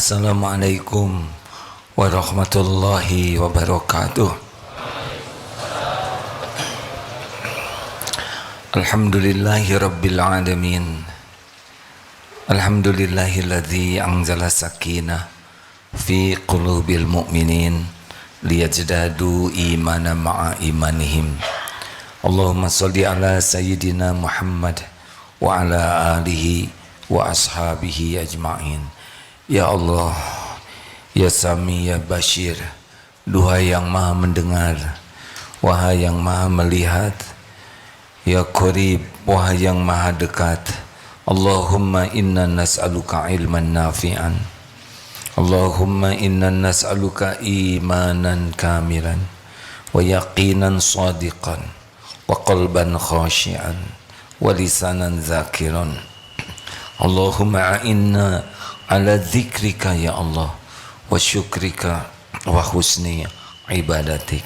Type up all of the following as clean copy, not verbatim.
Assalamualaikum warahmatullahi wabarakatuh. Alhamdulillahi rabbil alamin. Alhamdulillahilladzi anzala sakinah fi qulubil mu'minin liyajdadu imanan ma'a imanihim. Allahumma salli ala sayyidina Muhammad wa ala alihi wa ashabihi ajma'in. Ya Allah, Ya Sami, Ya Bashir, duhai yang maha mendengar, wahai yang maha melihat, Ya Qarib, wahai yang maha dekat. Allahumma inna nas'aluka ilman nafi'an, Allahumma inna nas'aluka imanan kamilan, wa yaqinan sadiqan, wa qalban khashi'an, wa lisanan zakiran. Allahumma a'inna ala dzikrika ya Allah, wa syukrika wa husni ibadatik.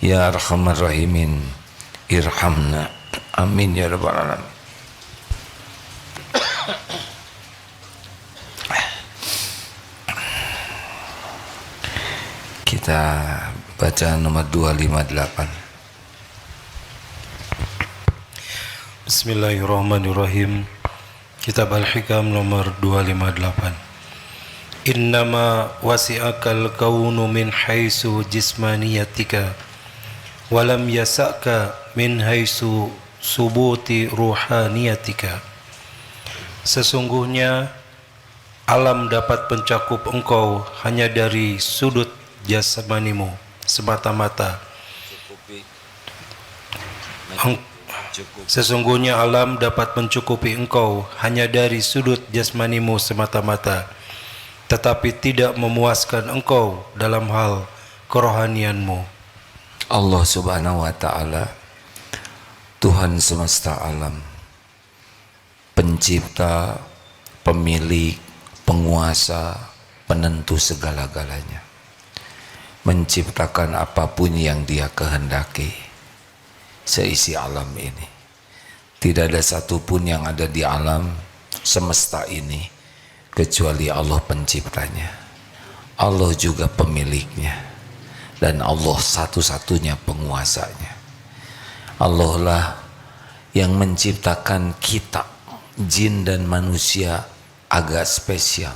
Ya arhamar rahimin, irhamna. Amin ya rabbal alamin. Kita baca nomor 258. Bismillahirrahmanirrahim. Kitab Al-Hikam nomor 258. Innama wasi'akal kaunu min haisu jismaniyatika walam yasa'ka min haisu subuti ruhaniyatika. Sesungguhnya alam dapat mencakup engkau hanya dari sudut jasmanimu semata-mata. Sesungguhnya alam dapat mencukupi engkau hanya dari sudut jasmanimu semata-mata, tetapi tidak memuaskan engkau dalam hal kerohanianmu. Allah Subhanahu wa ta'ala, Tuhan semesta alam, pencipta, pemilik, penguasa, penentu segala-galanya, menciptakan apapun yang Dia kehendaki seisi alam ini. Tidak ada satupun yang ada di alam semesta ini kecuali Allah penciptanya, Allah juga pemiliknya, dan Allah satu-satunya penguasanya. Allah lah yang menciptakan kita, jin dan manusia, agak spesial.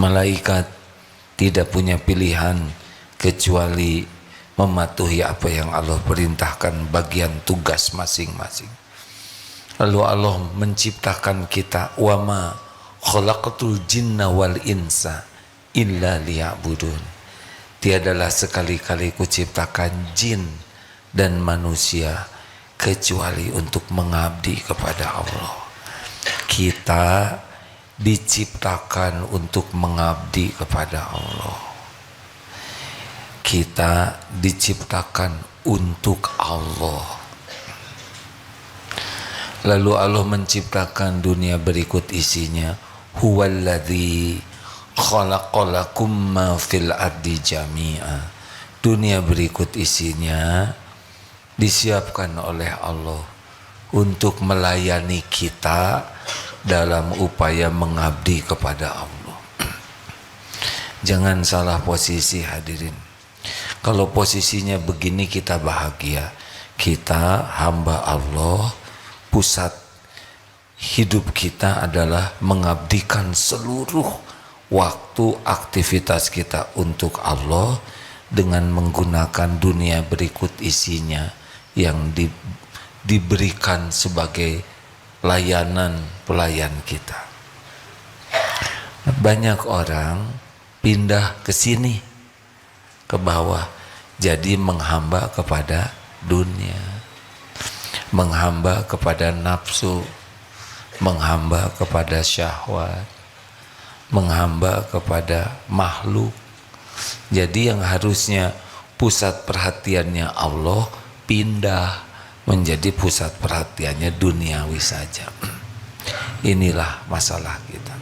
Malaikat tidak punya pilihan kecuali mematuhi apa yang Allah perintahkan, bagian tugas masing-masing. Lalu Allah menciptakan kita, wa ma khalaqatul jinna wal insa illa liya'budun. Tiadalah sekali-kali kuciptakan jin dan manusia kecuali untuk mengabdi kepada Allah. Kita diciptakan untuk mengabdi kepada Allah. Kita diciptakan untuk Allah. Lalu Allah menciptakan dunia berikut isinya. Huwallazi khalaqalakum ma fil ardi jami'a. Dunia berikut isinya disiapkan oleh Allah untuk melayani kita dalam upaya mengabdi kepada Allah. Jangan salah posisi hadirin. Kalau posisinya begini kita bahagia, kita hamba Allah, pusat hidup kita adalah mengabdikan seluruh waktu aktivitas kita untuk Allah dengan menggunakan dunia berikut isinya yang diberikan sebagai layanan pelayan kita. Banyak orang pindah ke sini, ke bawah, jadi menghamba kepada dunia, menghamba kepada nafsu, menghamba kepada syahwat, menghamba kepada makhluk. Jadi yang harusnya pusat perhatiannya Allah pindah menjadi pusat perhatiannya duniawi saja. Inilah masalah kita.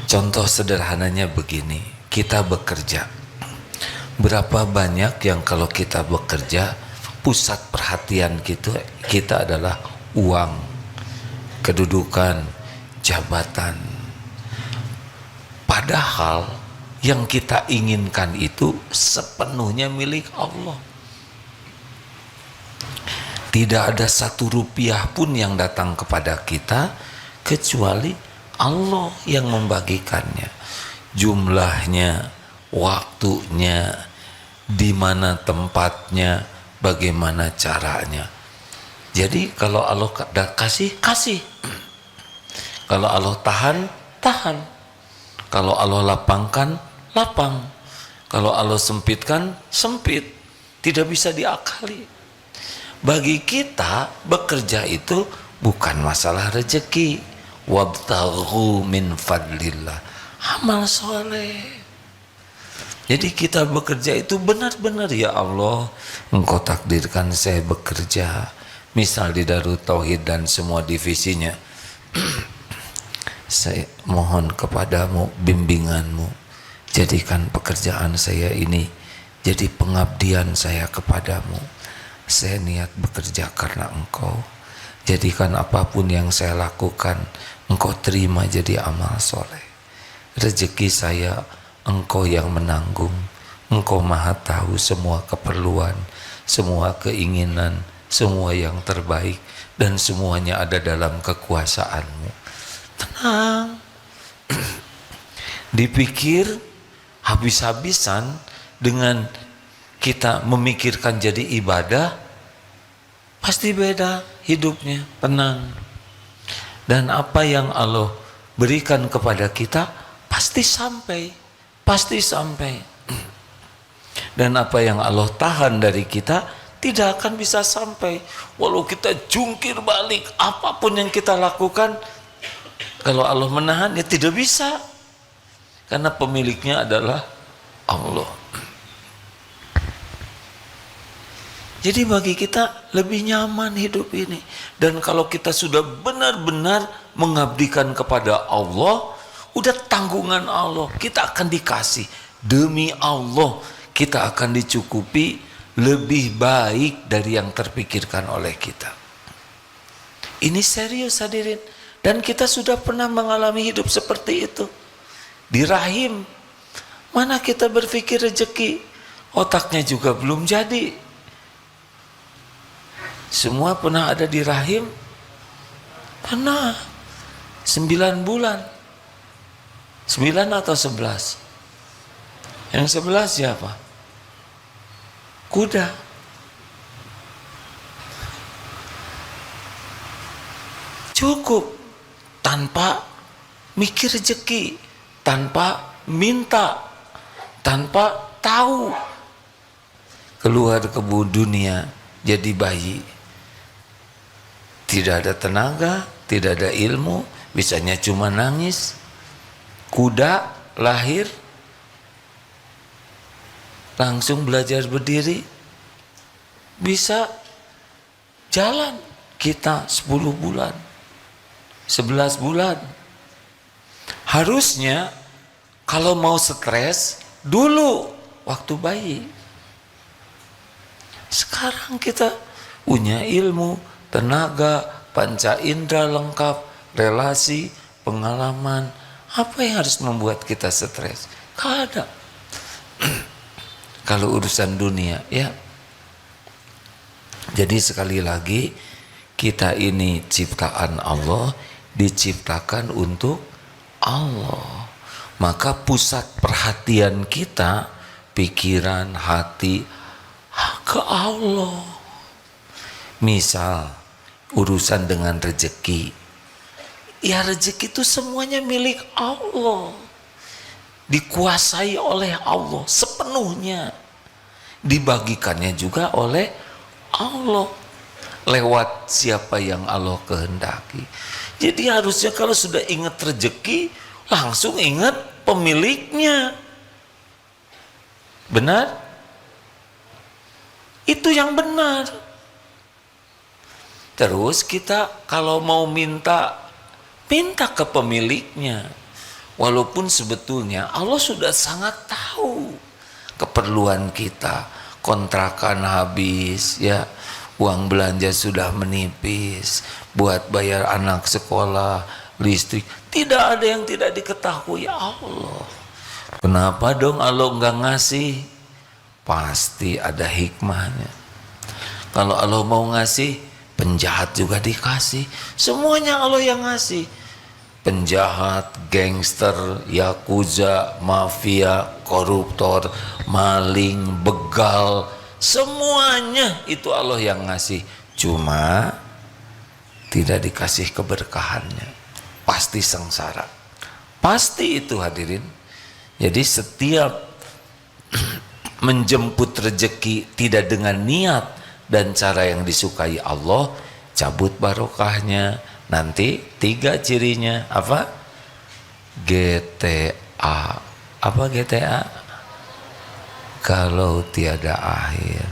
Contoh sederhananya begini, kita bekerja. Berapa banyak yang kalau kita bekerja, pusat perhatian kita adalah uang, kedudukan, jabatan, Padahal yang kita inginkan itu sepenuhnya milik Allah. Tidak ada satu rupiah pun yang datang kepada kita kecuali Allah yang membagikannya. Jumlahnya, waktunya, di mana tempatnya, bagaimana caranya. Jadi kalau Allah kasih, kasih. Kalau Allah tahan, tahan. Kalau Allah lapangkan, lapang. Kalau Allah sempitkan, sempit. Tidak bisa diakali. Bagi kita bekerja itu bukan masalah rezeki. Wabtaghu min fadlillah. Amal soleh. Jadi kita bekerja itu benar-benar, ya Allah, Engkau takdirkan saya bekerja. Misal di Darut Tauhid dan semua divisinya. Saya mohon kepadamu bimbinganmu. Jadikan pekerjaan saya ini jadi pengabdian saya kepadamu. Saya niat bekerja karena Engkau. Jadikan apapun yang saya lakukan Engkau terima jadi amal soleh. Rezeki saya Engkau yang menanggung. Engkau maha tahu semua keperluan, semua keinginan, semua yang terbaik, dan semuanya ada dalam kekuasaan-Mu. Tenang. Dipikir habis-habisan dengan kita memikirkan jadi ibadah, pasti beda hidupnya. Tenang. Dan apa yang Allah berikan kepada kita pasti sampai, pasti sampai. Dan apa yang Allah tahan dari kita tidak akan bisa sampai. Walau kita jungkir balik apapun yang kita lakukan, kalau Allah menahan ya tidak bisa. Karena pemiliknya adalah Allah. Jadi bagi kita lebih nyaman hidup ini. Dan kalau kita sudah benar-benar mengabdikan kepada Allah, udah tanggungan Allah, kita akan dikasih. Demi Allah, kita akan dicukupi lebih baik dari yang terpikirkan oleh kita. Ini serius hadirin. Dan kita sudah pernah mengalami hidup seperti itu. Di rahim, mana kita berpikir rezeki, otaknya juga belum jadi. Semua pernah ada di rahim? Pernah. 9 bulan. 9 atau 11? Yang 11 siapa? Kuda. Cukup. Tanpa mikir rezeki. Tanpa minta. Tanpa tahu. Keluar ke dunia jadi bayi. Tidak ada tenaga, tidak ada ilmu, bisanya cuma nangis. Kuda lahir, langsung belajar berdiri, bisa jalan. Kita 10 bulan, 11 bulan. Harusnya kalau mau stres dulu waktu bayi. Sekarang kita punya ilmu, tenaga, panca indera lengkap, relasi, pengalaman. Apa yang harus membuat kita stres? Gak ada. Kalau urusan dunia, ya. Jadi sekali lagi, kita ini ciptaan Allah, diciptakan untuk Allah. Maka pusat perhatian kita, pikiran, hati, ke Allah. Misal urusan dengan rezeki, ya rezeki itu semuanya milik Allah, dikuasai oleh Allah sepenuhnya, dibagikannya juga oleh Allah lewat siapa yang Allah kehendaki. Jadi harusnya kalau sudah ingat rezeki langsung ingat pemiliknya. Benar? Itu yang benar. Terus kita kalau mau minta, minta ke pemiliknya. Walaupun sebetulnya Allah sudah sangat tahu keperluan kita. Kontrakan habis, ya, uang belanja sudah menipis, buat bayar anak sekolah listrik. Tidak ada yang tidak diketahui Allah. Kenapa dong Allah nggak ngasih? Pasti ada hikmahnya. Kalau Allah mau ngasih, penjahat juga dikasih. Semuanya Allah yang ngasih. Penjahat, gangster, yakuza, mafia, koruptor, maling, begal, semuanya itu Allah yang ngasih. Cuma tidak dikasih keberkahannya. Pasti sengsara. Pasti itu hadirin. Jadi setiap menjemput rezeki tidak dengan niat dan cara yang disukai Allah, cabut barokahnya. Nanti 3 cirinya apa? GTA. Apa GTA? Kalau tiada akhir,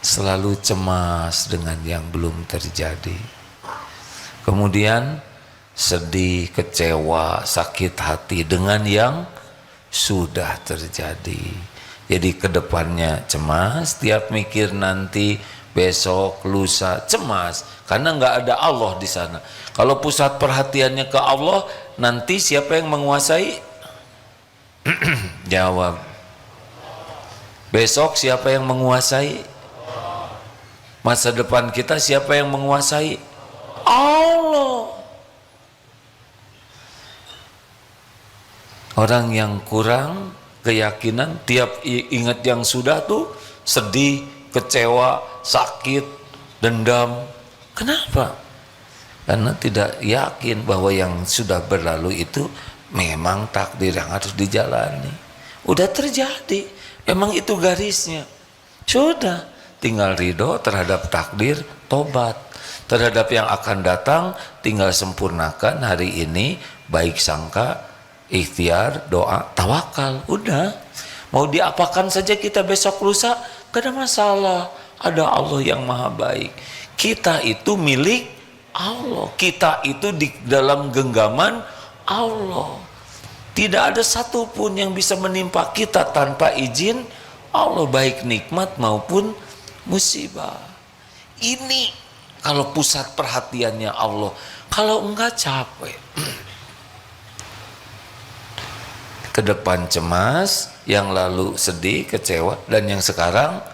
selalu cemas dengan yang belum terjadi. Kemudian sedih, kecewa, sakit hati dengan yang sudah terjadi. Jadi kedepannya cemas, tiap mikir nanti, besok, lusa, cemas karena nggak ada Allah di sana. Kalau pusat perhatiannya ke Allah, nanti siapa yang menguasai? Jawab. Besok siapa yang menguasai? Masa depan kita siapa yang menguasai? Allah. Orang yang kurang keyakinan, tiap ingat yang sudah tuh sedih, kecewa, sakit, dendam. Kenapa? Karena tidak yakin bahwa yang sudah berlalu itu memang takdir yang harus dijalani. Udah terjadi, memang itu garisnya. Sudah, tinggal ridho terhadap takdir, tobat. Terhadap yang akan datang, tinggal sempurnakan hari ini, baik sangka, ikhtiar, doa, tawakal. Udah, mau diapakan saja kita besok lusa, gak ada masalah. Ada Allah yang maha baik. Kita itu milik Allah. Kita itu di dalam genggaman Allah. Tidak ada satupun yang bisa menimpa kita tanpa izin Allah, baik nikmat maupun musibah. Ini kalau pusat perhatiannya Allah. Kalau enggak capek. Ke depan cemas, yang lalu sedih, kecewa, dan yang sekarang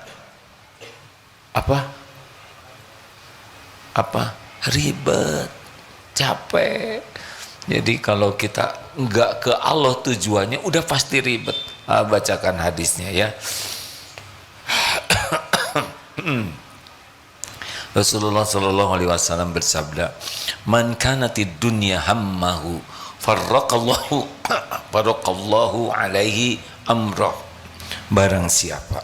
apa ribet, capek. Jadi kalau kita enggak ke Allah tujuannya, udah pasti ribet. Bacakan hadisnya ya. Rasulullah Shallallahu Alaihi Wasallam bersabda, "Man kanatid dunya hammahu, farraqallahu alaihi amrah." Barang siapa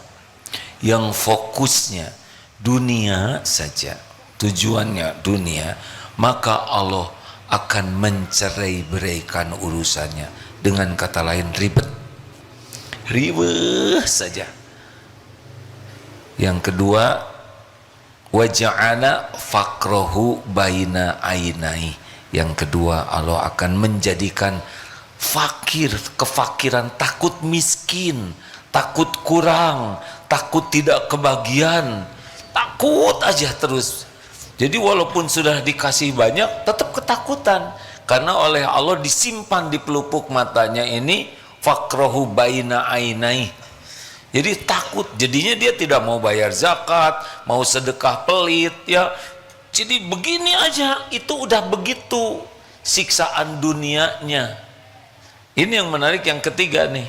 yang fokusnya dunia saja, tujuannya dunia, maka Allah akan mencerai-beraikan urusannya. Dengan kata lain, ribet saja. Yang kedua, waja'ala faqrahu baina ainai. Yang kedua, Allah akan menjadikan fakir, kefakiran, takut miskin, takut kurang, takut tidak kebagian, takut aja terus. Jadi walaupun sudah dikasih banyak, tetap ketakutan. Karena oleh Allah disimpan di pelupuk matanya ini, faqrahu baina ainai. Jadi takut, jadinya dia tidak mau bayar zakat, mau sedekah pelit ya. Jadi begini aja, itu udah begitu siksaan dunianya. Ini yang menarik yang ketiga nih.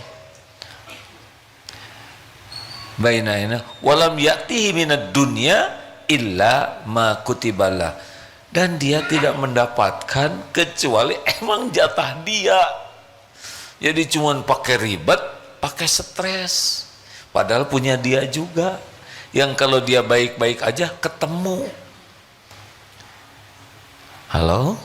Bainaina walam ya'tihi minad dunya illa ma kutibalah. Dan dia tidak mendapatkan kecuali emang jatah dia. Jadi cuman pakai ribet, pakai stres. Padahal punya dia juga. Yang kalau dia baik-baik aja ketemu. Halo?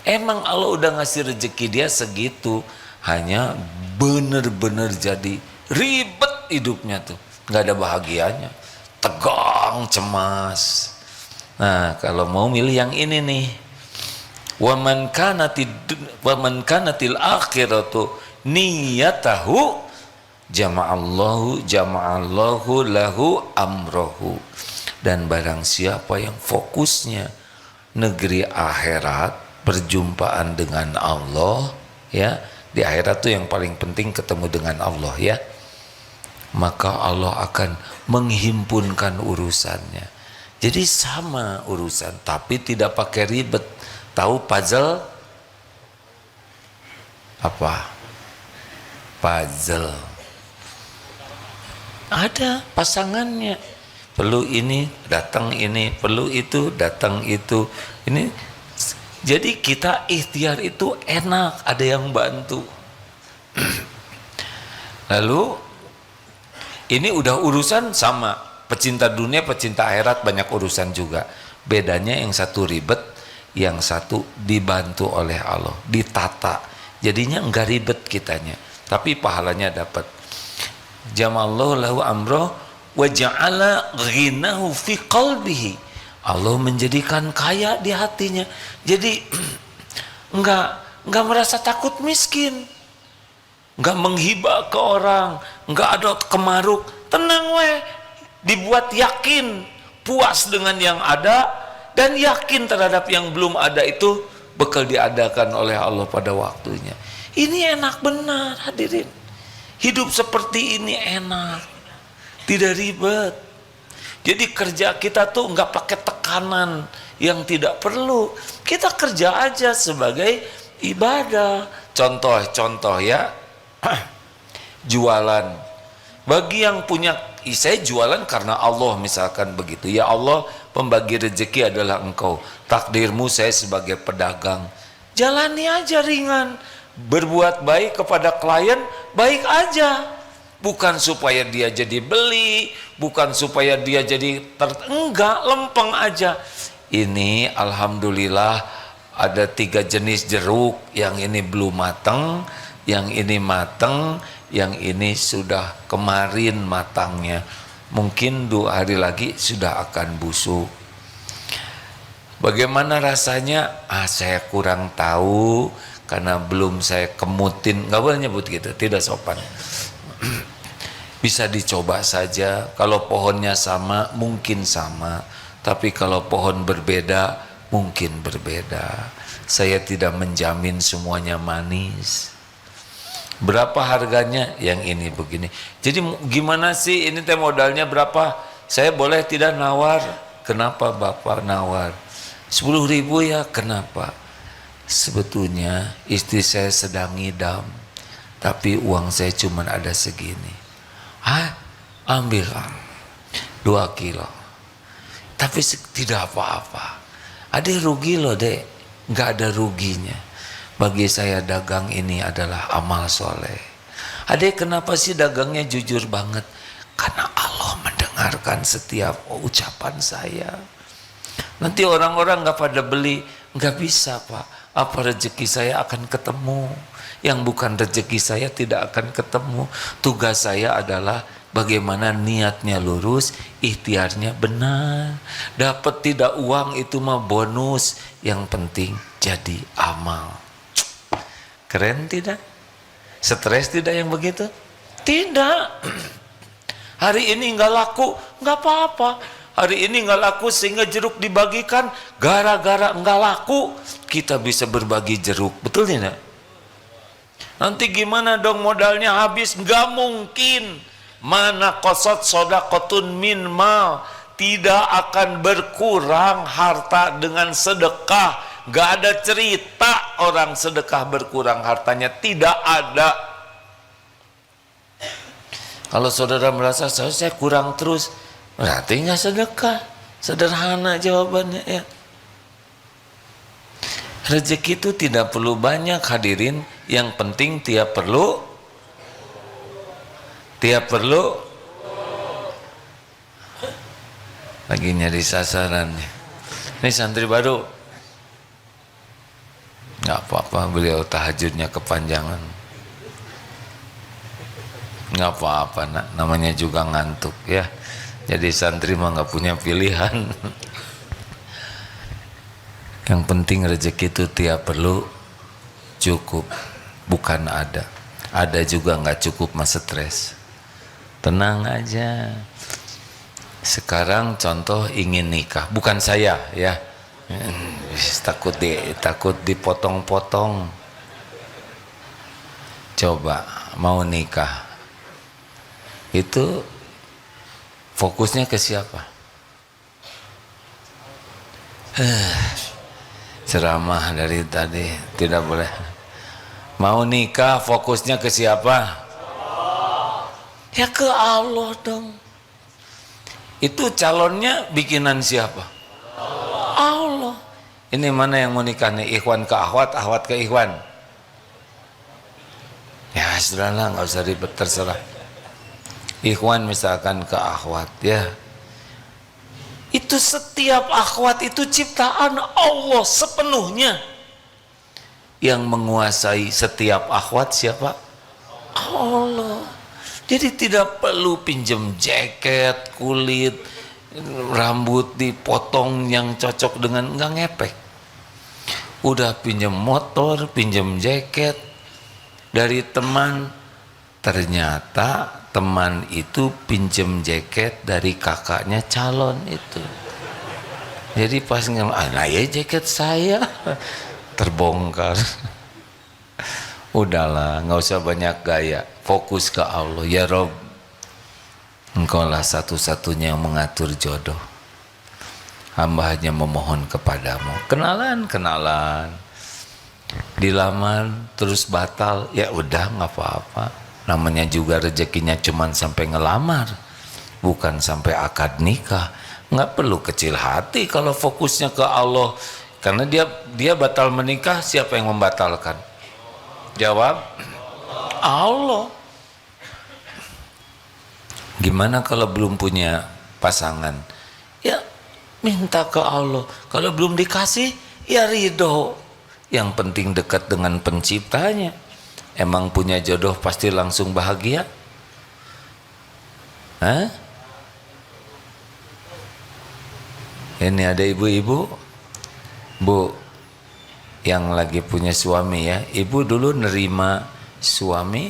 Emang Allah udah ngasih rezeki dia segitu. Hanya bener-bener jadi ribet hidupnya tuh. Gak ada bahagianya. Tegang, cemas. Nah, kalau mau milih yang ini nih. Wa man kanatil akhiratu niyatahu jama'allahu lahu amrohu. Dan barang siapa yang fokusnya negeri akhirat, perjumpaan dengan Allah, ya, di akhirat tuh yang paling penting ketemu dengan Allah, ya, maka Allah akan menghimpunkan urusannya. Jadi sama urusan, tapi tidak pakai ribet. Tahu puzzle apa? Puzzle ada pasangannya, perlu ini datang ini, perlu itu datang itu. Ini jadi kita ikhtiar itu enak, ada yang bantu. Lalu ini udah urusan sama, pecinta dunia pecinta akhirat banyak urusan juga. Bedanya yang satu ribet, yang satu dibantu oleh Allah, ditata, jadinya enggak ribet kitanya, tapi pahalanya dapat. Jamallahu lahu amroh wa ja'ala ghinahu fi qalbihi. Allah menjadikan kaya di hatinya. Jadi enggak merasa takut miskin, enggak menghibah ke orang, enggak ada kemaruk, tenang weh, dibuat yakin, puas dengan yang ada dan yakin terhadap yang belum ada itu bakal diadakan oleh Allah pada waktunya. Ini enak benar hadirin. Hidup seperti ini enak, tidak ribet. Jadi kerja kita tuh nggak pakai tekanan yang tidak perlu. Kita kerja aja sebagai ibadah. Contoh ya, jualan. Bagi yang punya, saya jualan karena Allah misalkan begitu. Ya Allah, pembagi rezeki adalah Engkau. Takdirmu saya sebagai pedagang. Jalani aja ringan. Berbuat baik kepada klien, baik aja. Bukan supaya dia jadi beli, bukan supaya dia jadi enggak, lempeng aja. Ini alhamdulillah ada 3 jenis jeruk, yang ini belum matang, yang ini matang, yang ini sudah kemarin matangnya. Mungkin 2 hari lagi sudah akan busuk. Bagaimana rasanya? Saya kurang tahu karena belum saya kemutin. Nggak boleh nyebut gitu, tidak sopan. Bisa dicoba saja. Kalau pohonnya sama mungkin sama, tapi kalau pohon berbeda mungkin berbeda. Saya tidak menjamin semuanya manis. Berapa harganya? Yang ini begini. Jadi gimana sih ini teh modalnya berapa? Saya boleh tidak nawar? Kenapa Bapak nawar? 10.000 ya. Kenapa? Sebetulnya istri saya sedang ngidam, tapi uang saya cuma ada segini. Ambil 2 kilo. Tapi tidak apa-apa. Ada rugi loh dek. Nggak ada ruginya. Bagi saya dagang ini adalah amal soleh. Adek, kenapa sih dagangnya jujur banget? Karena Allah mendengarkan setiap ucapan saya. Nanti orang-orang nggak pada beli, nggak bisa Pak. Apa rezeki saya akan ketemu? Yang bukan rezeki saya tidak akan ketemu. Tugas saya adalah bagaimana niatnya lurus, ikhtiarnya benar. Dapat tidak uang itu mah bonus. Yang penting jadi amal. Keren tidak? Stres tidak yang begitu? Tidak. Hari ini nggak laku, nggak apa-apa. Hari ini nggak laku sehingga jeruk dibagikan. Gara-gara nggak laku, kita bisa berbagi jeruk. Betul tidak? Nanti gimana dong modalnya habis? Nggak mungkin. Mana qasat shadaqatun min mal. Tidak akan berkurang harta dengan sedekah. Nggak ada cerita orang sedekah berkurang hartanya. Tidak ada. Kalau saudara merasa saya kurang terus, berarti nggak sedekah. Sederhana jawabannya ya. Rezeki itu tidak perlu banyak hadirin. Yang penting tiap perlu. Lagi nyari sasaran. Ini santri baru. Nggak apa-apa, beliau tahajudnya kepanjangan. Nggak apa-apa nak, namanya juga ngantuk ya. Jadi santri mah nggak punya pilihan. Yang penting rezeki itu tiap perlu cukup, bukan ada. Ada juga nggak cukup mas stres. Tenang aja. Sekarang contoh ingin nikah, bukan saya ya. Takut dipotong-potong. Coba mau nikah itu fokusnya ke siapa? Ceramah dari tadi tidak boleh. Mau nikah fokusnya ke siapa? Ya ke Allah dong. Itu calonnya bikinan siapa? Allah. Ini mana yang mau nikah nih? Ikhwan ke akhwat, akhwat ke ikhwan. Ya sudahlah, nggak usah ribet, terserah. Ikhwan misalkan ke akhwat, ya. Itu setiap akhwat itu ciptaan Allah sepenuhnya. Yang menguasai setiap akhwat siapa? Allah. Jadi tidak perlu pinjam jaket, kulit, rambut dipotong yang cocok dengan, nggak ngepek. Udah pinjam motor, pinjam jaket dari teman, ternyata teman itu pinjam jaket dari kakaknya calon itu. Jadi pas nah ya jaket saya terbongkar. Udahlah, nggak usah banyak gaya, fokus ke Allah. Ya Rob, Engkau lah satu-satunya yang mengatur jodoh. Hamba hanya memohon kepadamu. Kenalan, dilamar terus batal, ya udah nggak apa-apa. Namanya juga rezekinya cuman sampai ngelamar, bukan sampai akad nikah. Nggak perlu kecil hati kalau fokusnya ke Allah. Karena dia batal menikah, siapa yang membatalkan? Jawab, Allah. Gimana kalau belum punya pasangan? Ya minta ke Allah. Kalau belum dikasih, ya ridho. Yang penting dekat dengan penciptanya. Emang punya jodoh pasti langsung bahagia? Hah? Ini ada ibu-ibu, Bu, yang lagi punya suami ya. Ibu dulu nerima suami,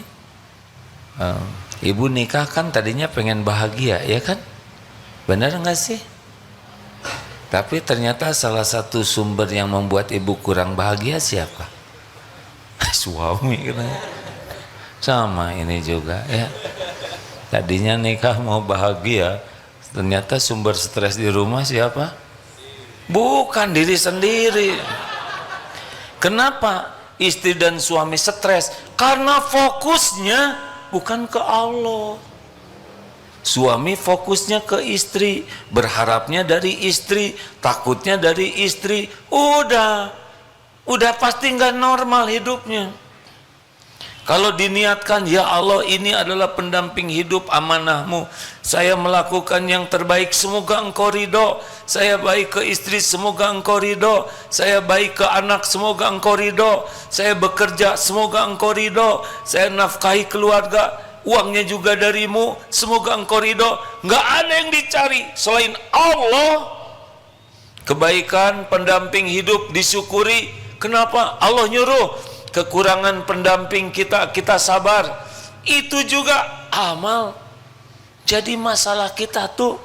ibu nikah kan tadinya pengen bahagia, ya kan? Benar nggak sih? Tapi ternyata salah satu sumber yang membuat ibu kurang bahagia siapa? Suami kan? Sama ini juga ya. Tadinya nikah mau bahagia, ternyata sumber stres di rumah siapa? Bukan diri sendiri. Kenapa istri dan suami stres? Karena fokusnya bukan ke Allah. Suami fokusnya ke istri, berharapnya dari istri, takutnya dari istri. Udah pasti nggak normal hidupnya. Kalau diniatkan, ya Allah ini adalah pendamping hidup amanahmu, saya melakukan yang terbaik, semoga engkau ridho. Saya baik ke istri, semoga engkau ridho. Saya baik ke anak, semoga engkau ridho. Saya bekerja, semoga engkau ridho. Saya nafkahi keluarga, uangnya juga darimu, semoga engkau ridho. Nggak ada yang dicari selain Allah. Kebaikan pendamping hidup disyukuri. Kenapa? Allah nyuruh. Kekurangan pendamping kita sabar. Itu juga amal. Jadi masalah kita tuh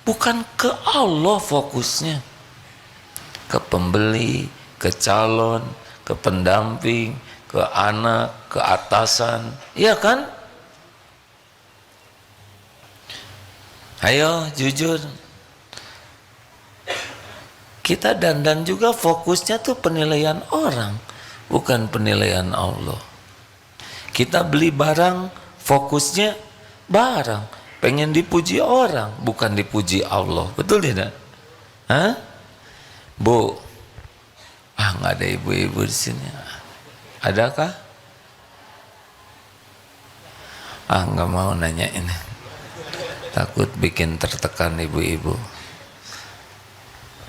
bukan ke Allah fokusnya, ke pembeli, ke calon, ke pendamping, ke anak, ke atasan, iya kan? Ayo jujur, kita dandan juga fokusnya tuh penilaian orang, bukan penilaian Allah. Kita beli barang, fokusnya barang, pengen dipuji orang, bukan dipuji Allah. Betul tidak? Hah? Bu, nggak ada ibu-ibu di sini. Adakah? Nggak mau nanya ini. Takut bikin tertekan ibu-ibu.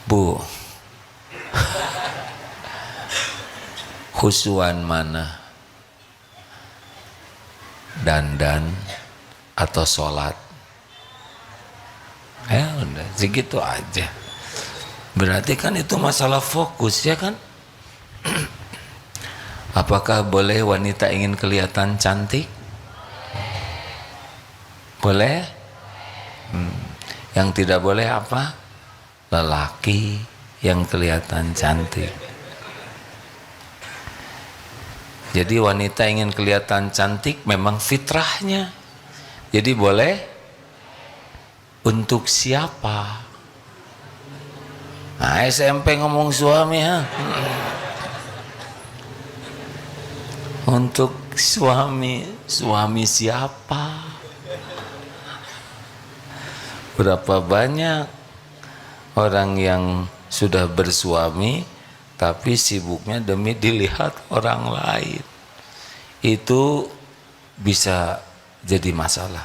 Bu, khusyuan mana? Dandan atau sholat? Ya udah segitu aja. Berarti kan itu masalah fokus, ya kan? Apakah boleh wanita ingin kelihatan cantik? Boleh? Yang tidak boleh apa? Lelaki yang kelihatan cantik. Jadi wanita ingin kelihatan cantik memang fitrahnya. Jadi boleh untuk siapa? Nah, SMP ngomong suami ha. Untuk suami siapa? Berapa banyak orang yang sudah bersuami tapi sibuknya demi dilihat orang lain. Itu bisa jadi masalah.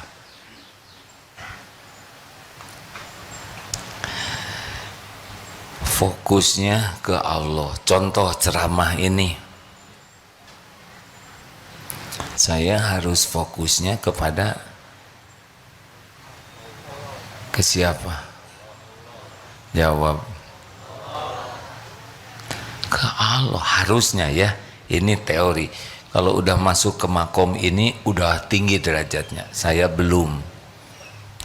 Fokusnya ke Allah. Contoh ceramah ini, saya harus fokusnya kepada ke siapa? Jawab, ke Allah harusnya ya. Ini teori. Kalau udah masuk ke makom ini udah tinggi derajatnya. Saya belum,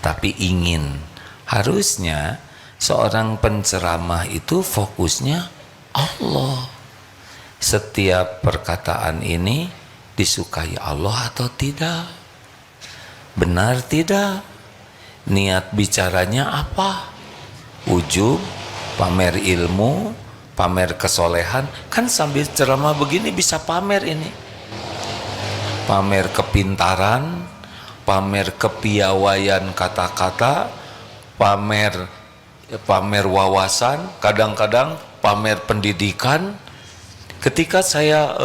tapi ingin. Harusnya seorang penceramah itu fokusnya Allah. Setiap perkataan ini disukai Allah atau tidak? Benar tidak? Niat bicaranya apa? Ujub, pamer ilmu, pamer kesolehan. Kan sambil ceramah begini bisa pamer ini. Pamer kepintaran, pamer kepiawaian kata-kata, pamer wawasan, kadang-kadang pamer pendidikan. Ketika saya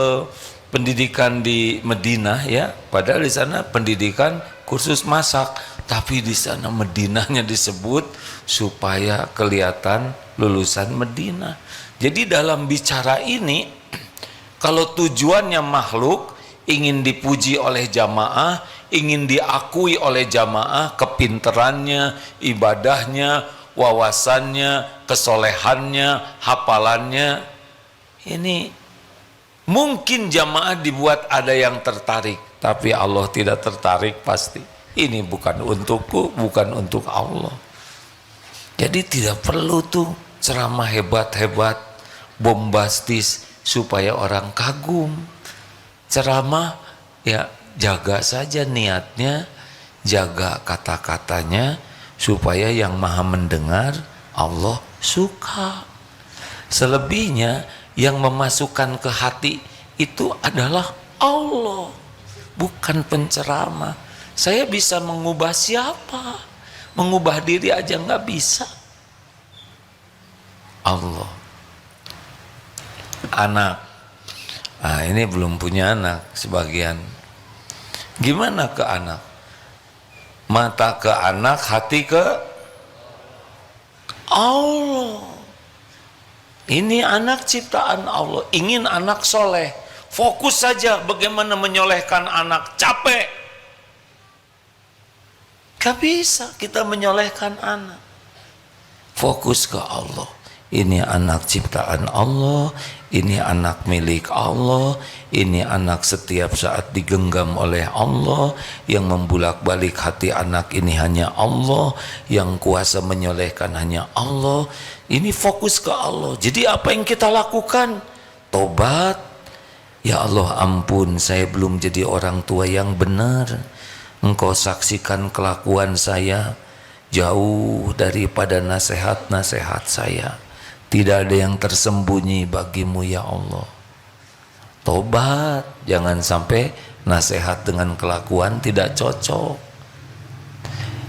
pendidikan di Madinah ya, padahal di sana pendidikan kursus masak, tapi di sana Madinahnya disebut supaya kelihatan lulusan Madinah. Jadi dalam bicara ini, kalau tujuannya makhluk ingin dipuji oleh jamaah, ingin diakui oleh jamaah, kepinterannya, ibadahnya, wawasannya, kesolehannya, hafalannya, ini mungkin jamaah dibuat ada yang tertarik, tapi Allah tidak tertarik pasti. Ini bukan untukku, bukan untuk Allah. Jadi tidak perlu tuh ceramah hebat-hebat, bombastis supaya orang kagum. Ceramah ya jaga saja niatnya, jaga kata-katanya supaya yang maha mendengar Allah suka. Selebihnya yang memasukkan ke hati itu adalah Allah, bukan penceramah. Saya bisa mengubah siapa? Mengubah diri aja nggak bisa. Allah. Anak. Nah, ini belum punya anak sebagian. Gimana ke anak? Mata ke anak, hati ke Allah. Ini anak ciptaan Allah. Ingin anak soleh, fokus saja bagaimana menyolehkan anak. Capek. Gak bisa kita menyolehkan anak. Fokus ke Allah. Ini anak ciptaan Allah, ini anak milik Allah, ini anak setiap saat digenggam oleh Allah, yang membulak-balik hati anak ini hanya Allah, yang kuasa menyolehkan hanya Allah. Ini fokus ke Allah. Jadi apa yang kita lakukan? Tobat. Ya Allah, ampun, saya belum jadi orang tua yang benar. Engkau saksikan kelakuan saya jauh daripada nasihat-nasihat saya. Tidak ada yang tersembunyi bagimu ya Allah. Tobat, jangan sampai nasihat dengan kelakuan tidak cocok.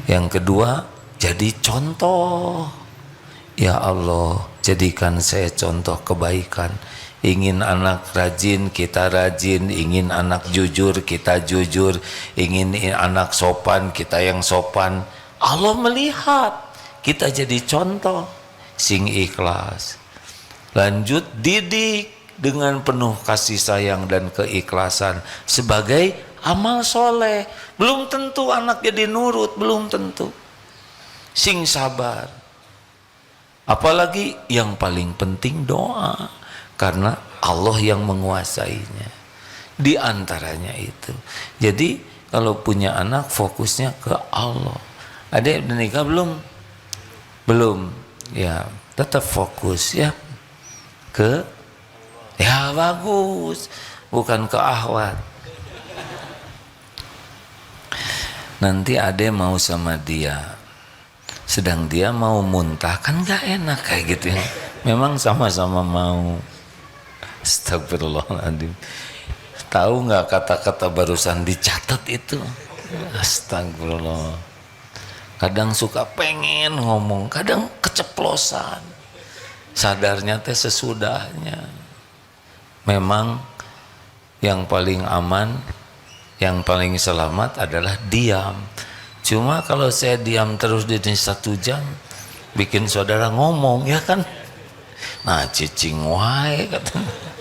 Yang kedua, jadi contoh. Ya Allah, jadikan saya contoh kebaikan. Ingin anak rajin, kita rajin. Ingin anak jujur, kita jujur. Ingin anak sopan, kita yang sopan. Allah melihat, kita jadi contoh. Sing ikhlas. Lanjut, didik dengan penuh kasih sayang dan keikhlasan sebagai amal soleh. Belum tentu anak jadi nurut, belum tentu. Sing sabar. Apalagi yang paling penting doa, karena Allah yang menguasainya. Di antaranya itu. Jadi kalau punya anak fokusnya ke Allah. Adik udah nikah belum? Belum. Ya, tetap fokus ya ke, ya bagus, bukan ke ahwat. Nanti ade mau sama dia, sedang dia mau muntah, kan gak enak kayak gitu ya. Memang sama-sama mau. Astagfirullahaladzim. Tahu nggak kata-kata barusan dicatat itu? Astagfirullah. Kadang suka pengen ngomong, kadang keceplosan. Sadarnya teh sesudahnya. Memang yang paling aman, yang paling selamat adalah diam. Cuma kalau saya diam terus di sini 1 jam, bikin saudara ngomong, ya kan? Nah, cicing wae katanya.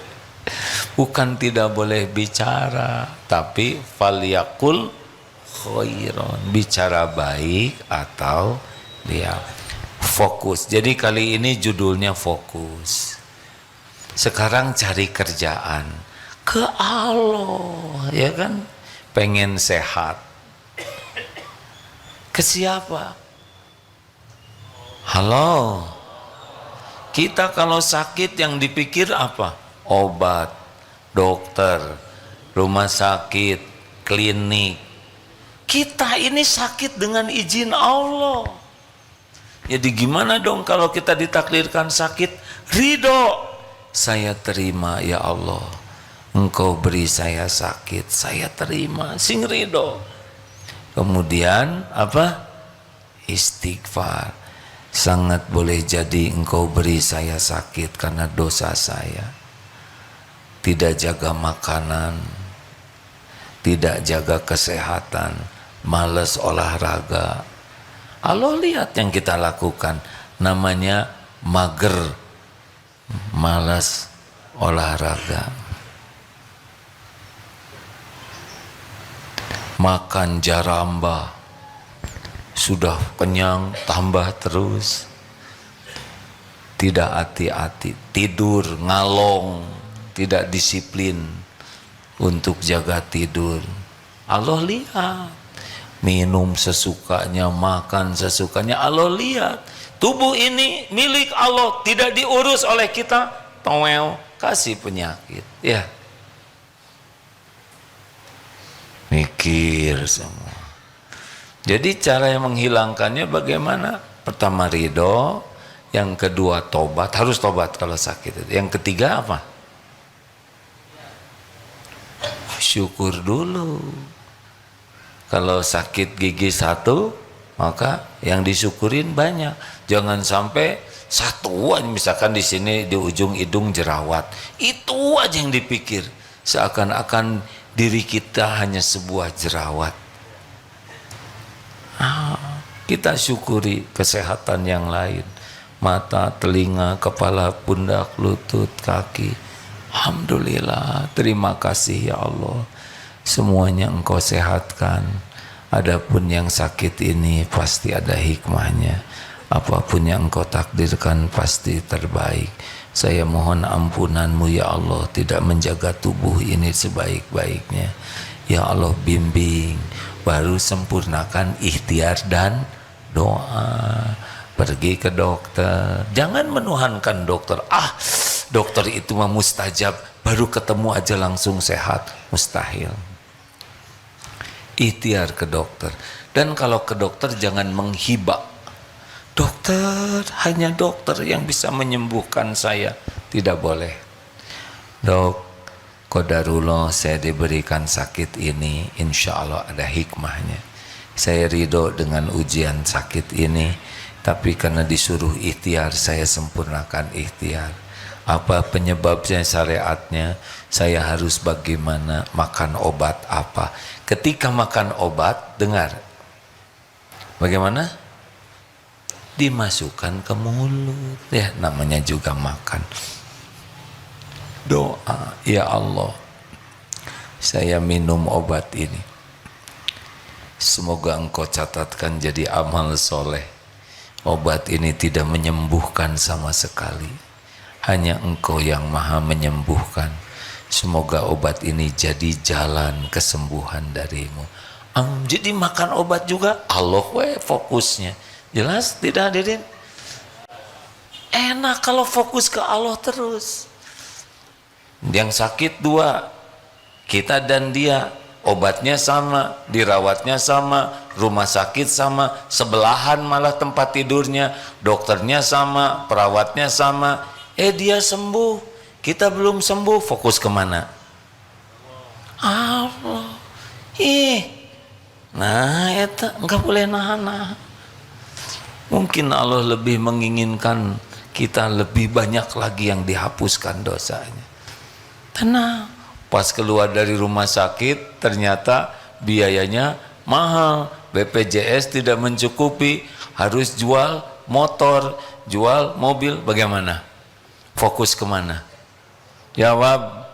Bukan tidak boleh bicara, tapi falyakul khairon, bicara baik atau diam. Fokus. Jadi kali ini judulnya fokus. Sekarang cari kerjaan ke Allah, ya kan? Pengen sehat. Ke siapa? Halo. Kita kalau sakit yang dipikir apa? Obat, dokter, rumah sakit, klinik. Kita ini sakit dengan izin Allah. Jadi gimana dong kalau kita ditakdirkan sakit? Ridho. Saya terima ya Allah. Engkau beri saya sakit, saya terima. Sing ridho. Kemudian apa? Istighfar. Sangat boleh jadi engkau beri saya sakit karena dosa saya. Tidak jaga makanan, tidak jaga kesehatan, malas olahraga. Allah lihat yang kita lakukan, namanya mager, malas olahraga. Makan jaramba, sudah kenyang tambah terus, tidak hati-hati, tidur ngalong, tidak disiplin untuk jaga tidur. Allah lihat, minum sesukanya, makan sesukanya, Allah lihat. Tubuh ini milik Allah, tidak diurus oleh kita, towel, kasih penyakit. Ya, mikir semua. Jadi cara yang menghilangkannya bagaimana? Pertama ridho, yang kedua tobat, harus tobat kalau sakit. Yang ketiga apa? Syukur dulu. Kalau sakit gigi 1, maka yang disyukurin banyak. Jangan sampai satuan, misalkan di sini di ujung hidung jerawat, itu aja yang dipikir, seakan-akan diri kita hanya sebuah jerawat. Kita syukuri kesehatan yang lain, mata, telinga, kepala, pundak, lutut, kaki. Alhamdulillah, terima kasih ya Allah, semuanya engkau sehatkan. Adapun yang sakit ini pasti ada hikmahnya, apapun yang engkau takdirkan pasti terbaik. Saya mohon ampunanmu ya Allah, tidak menjaga tubuh ini sebaik-baiknya. Ya Allah, bimbing, baru sempurnakan ikhtiar dan doa. Pergi ke dokter, jangan menuhankan dokter. Dokter itu mah mustajab, baru ketemu aja langsung sehat, mustahil. Ikhtiar ke dokter. Dan kalau ke dokter jangan menghibah. Dokter, hanya dokter yang bisa menyembuhkan saya. Tidak boleh. Dok, qadarullah saya diberikan sakit ini, insya Allah ada hikmahnya. Saya ridho dengan ujian sakit ini, tapi karena disuruh ikhtiar, saya sempurnakan ikhtiar. Apa penyebabnya, syariatnya, saya harus bagaimana, makan obat apa. Ketika makan obat, dengar, bagaimana? Dimasukkan ke mulut, ya namanya juga makan. Doa, ya Allah, saya minum obat ini, semoga engkau catatkan jadi amal soleh. Obat ini tidak menyembuhkan sama sekali, hanya engkau yang maha menyembuhkan. Semoga obat ini jadi jalan kesembuhan darimu. Jadi makan obat juga Allah fokusnya. Jelas tidak hadirin? Enak kalau fokus ke Allah terus. Yang sakit dua, kita dan dia, obatnya sama, dirawatnya sama, rumah sakit sama, sebelahan malah tempat tidurnya, dokternya sama, perawatnya sama. Dia sembuh, kita belum sembuh, fokus kemana? Allah. Nah, itu nggak boleh nahan. Mungkin Allah lebih menginginkan kita lebih banyak lagi yang dihapuskan dosanya. Tenang, pas keluar dari rumah sakit ternyata biayanya mahal, BPJS tidak mencukupi, harus jual motor, jual mobil, bagaimana? Fokus kemana? Jawab,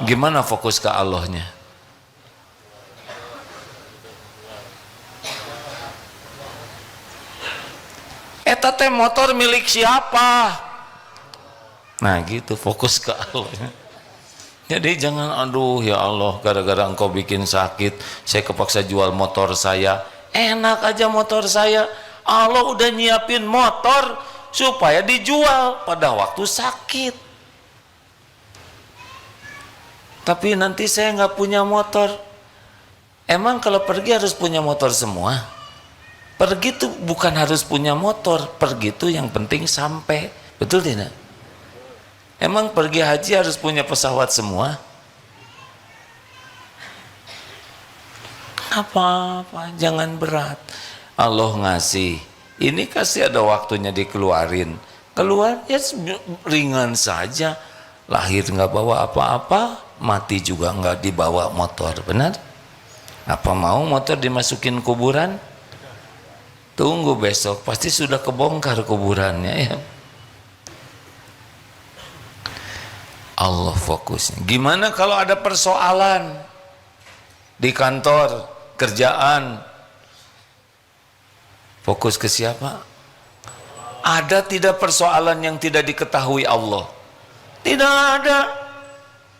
gimana fokus ke Allahnya? Eta teh motor milik siapa? Nah gitu, fokus ke Allah. Jadi jangan aduh ya Allah, gara-gara engkau bikin sakit saya kepaksa jual motor saya. Enak aja motor saya, Allah udah nyiapin motor supaya dijual pada waktu sakit. Tapi nanti saya nggak punya motor. Emang kalau pergi harus punya motor semua? Pergi tuh bukan harus punya motor, pergi tuh yang penting sampai, betul tidak? Emang pergi haji harus punya pesawat semua? Apa-apa, jangan berat. Allah ngasih, ini kasih ada waktunya dikeluarin, keluar ya ringan saja. Lahir nggak bawa apa-apa, mati juga nggak dibawa motor, benar? Apa mau motor dimasukin kuburan? Tunggu besok, pasti sudah kebongkar kuburannya ya. Allah fokusnya. Gimana kalau ada persoalan di kantor, kerjaan? Fokus ke siapa? Ada tidak persoalan yang tidak diketahui Allah? Tidak ada.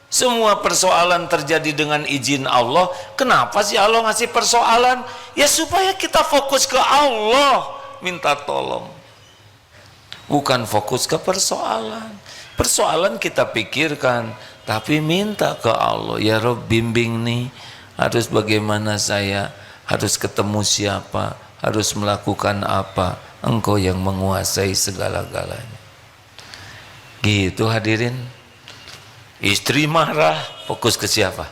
Semua persoalan terjadi dengan izin Allah. Kenapa sih Allah ngasih persoalan? Ya supaya kita fokus ke Allah, minta tolong. Bukan fokus ke persoalan. Persoalan kita pikirkan, tapi minta ke Allah. Ya Rob, bimbing nih, harus bagaimana saya, harus ketemu siapa, harus melakukan apa. Engkau yang menguasai segala-galanya. Gitu hadirin. Istri marah, fokus ke siapa?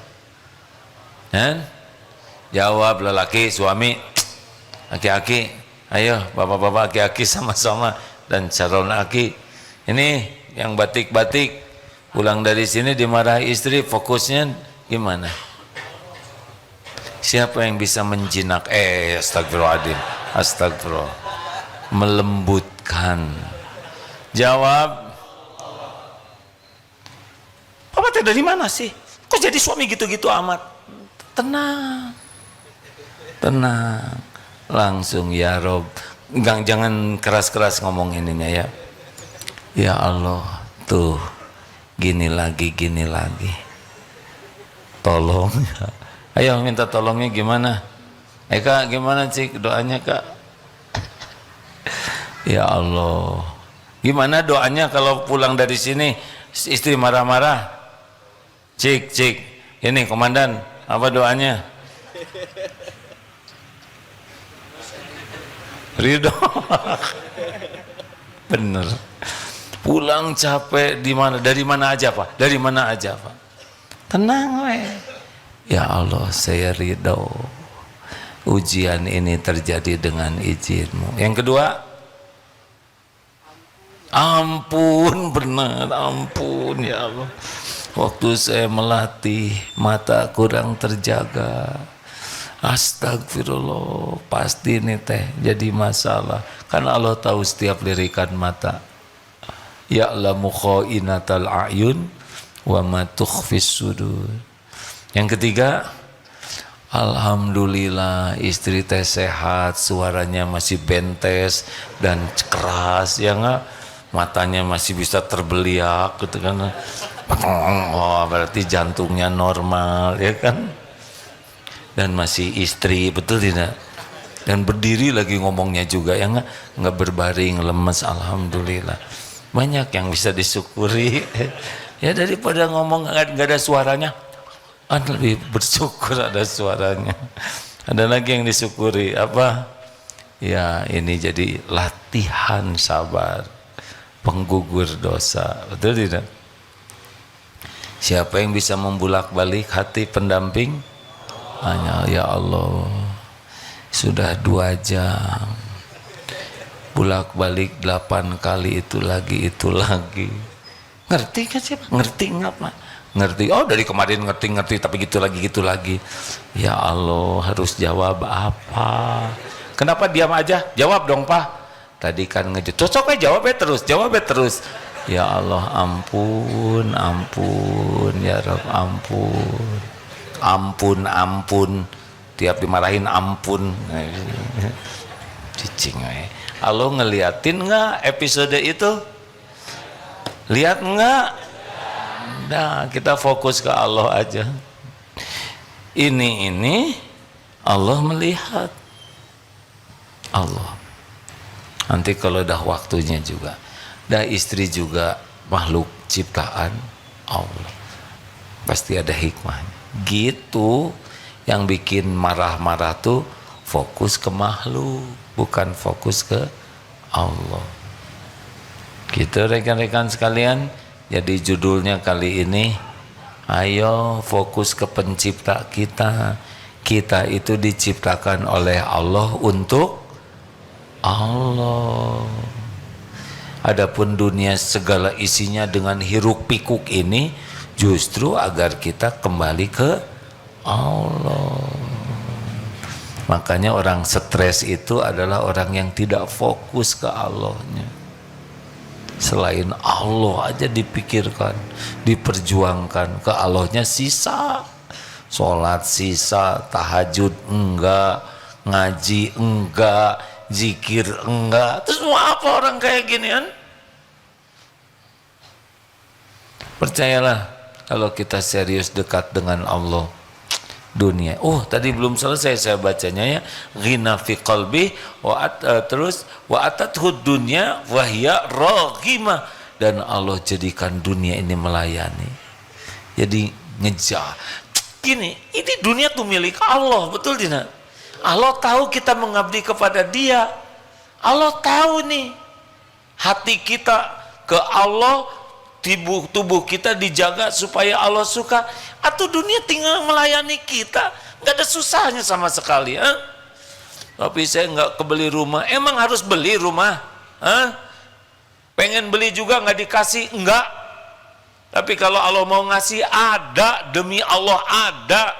Jawab lelaki, suami, aki-aki, ayo bapak-bapak aki-aki sama-sama, dan calon aki. Ini yang batik-batik, pulang dari sini dimarahi istri, fokusnya gimana? Siapa yang bisa menjinak? Astagfirullahaladzim, astagfirullah. Melembutkan. Jawab. Papa teh dari mana sih? Kok jadi suami gitu-gitu amat? Tenang, tenang, langsung ya Rob. Jangan keras-keras ngomong ininya ya. Ya Allah, tuh gini lagi, tolong. Ayo minta tolongnya gimana? Kak, gimana sih doanya Kak? Ya Allah, gimana doanya kalau pulang dari sini istri marah-marah? Cik, ini komandan, apa doanya? Ridho. Bener. Pulang capek dari mana aja Pak? Dari mana aja Pak? Tenang we. Ya Allah, saya ridho. Ujian ini terjadi dengan izin-Mu. Yang kedua, ampun, benar, ampun ya Allah. Waktu saya melatih mata kurang terjaga, astagfirullah, pasti ini teh jadi masalah. Karena Allah tahu setiap lirikan mata. Ya'lamu kha'inatal a'yun wa ma tukhfis sudur. Yang ketiga, alhamdulillah istri teh sehat, suaranya masih bentes dan keras, ya enggak? Matanya masih bisa terbeliak gitu kan. Oh, berarti jantungnya normal ya kan, dan masih istri, betul tidak? Dan berdiri lagi ngomongnya juga ya, nggak berbaring lemes, alhamdulillah. Banyak yang bisa disyukuri. Ya daripada ngomong nggak ada suaranya, kan lebih bersyukur ada suaranya. Ada lagi yang disyukuri apa? Ya ini jadi latihan sabar, penggugur dosa, betul tidak? Siapa yang bisa membulak-balik hati pendamping? Hanya ya Allah. Sudah 2 jam, bulak-balik 8 kali, itu lagi. Ngerti kan siapa? Ngerti nggak Pak? Ngerti. Oh dari kemarin ngerti tapi gitu lagi. Ya Allah, harus jawab apa? Kenapa diam aja? Jawab dong Pak. Tadi kan cocok jawab terus. Ya Allah, ampun ya Rabb, ampun. Tiap dimarahin ampun. Cicing. Allah ngeliatin nggak episode itu? Lihat nggak? Nah, kita fokus ke Allah aja. Ini Allah melihat. Allah. Nanti kalau dah waktunya juga. Dah istri juga makhluk ciptaan Allah. Pasti ada hikmahnya. Gitu. Yang bikin marah-marah tuh fokus ke makhluk, bukan fokus ke Allah. Gitu rekan-rekan sekalian. Jadi judulnya kali ini, ayo fokus ke pencipta kita. Kita itu diciptakan oleh Allah untuk Allah. Adapun dunia segala isinya dengan hiruk pikuk ini justru agar kita kembali ke Allah. Makanya orang stres itu adalah orang yang tidak fokus ke Allahnya. Selain Allah aja dipikirkan, diperjuangkan, ke Allahnya sisa. Sholat sisa, tahajud enggak, ngaji enggak, zikir enggak. Terus mau apa orang kayak gini kan? Percayalah, kalau kita serius dekat dengan Allah, dunia. Oh, tadi belum selesai saya bacanya ya. Ghina fi qalbi terus wa atathud dunya wa hiya raghimah, dan Allah jadikan dunia ini melayani. Jadi ngejar. Gini, ini dunia tuh milik Allah, betul tidak? Allah tahu kita mengabdi kepada Dia. Allah tahu nih hati kita ke Allah, tubuh kita dijaga supaya Allah suka. Atau dunia tinggal melayani kita, nggak ada susahnya sama sekali. Tapi saya nggak kebeli rumah. Emang harus beli rumah? Pengen beli juga nggak dikasih? Enggak. Tapi kalau Allah mau ngasih, ada, demi Allah ada.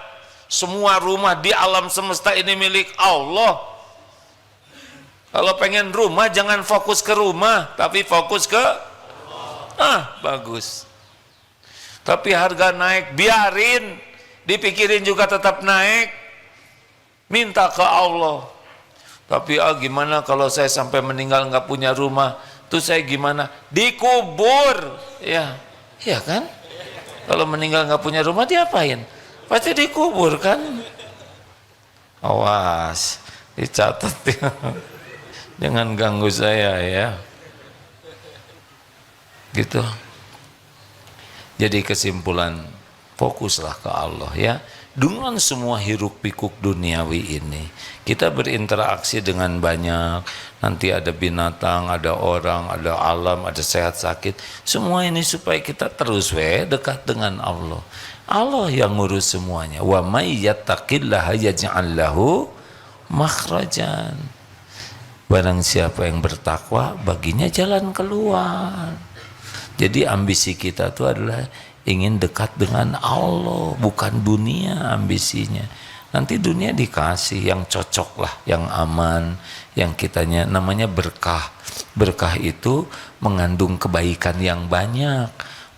Semua rumah di alam semesta ini milik Allah. Kalau pengen rumah jangan fokus ke rumah, tapi fokus ke bagus. Tapi harga naik, biarin, dipikirin juga tetap naik. Minta ke Allah. Tapi gimana kalau saya sampai meninggal nggak punya rumah? Tuh saya gimana? Dikubur, ya kan? Kalau meninggal nggak punya rumah diapain? Pasti dikubur kan? Awas, dicatat ya. Jangan ganggu saya ya. Gitu. Jadi kesimpulan, fokuslah ke Allah ya. Dengan semua hiruk pikuk duniawi ini, kita berinteraksi dengan banyak. Nanti ada binatang, ada orang, ada alam, ada sehat sakit. Semua ini supaya kita terus dekat dengan Allah. Allah yang ngurus semuanya. Wa may yattaqillaha yaj'al lahu makhrajan. Barang siapa yang bertakwa, baginya jalan keluar. Jadi ambisi kita itu adalah ingin dekat dengan Allah, bukan dunia ambisinya. Nanti dunia dikasih yang cocok lah, yang aman, yang kitanya namanya berkah. Berkah itu mengandung kebaikan yang banyak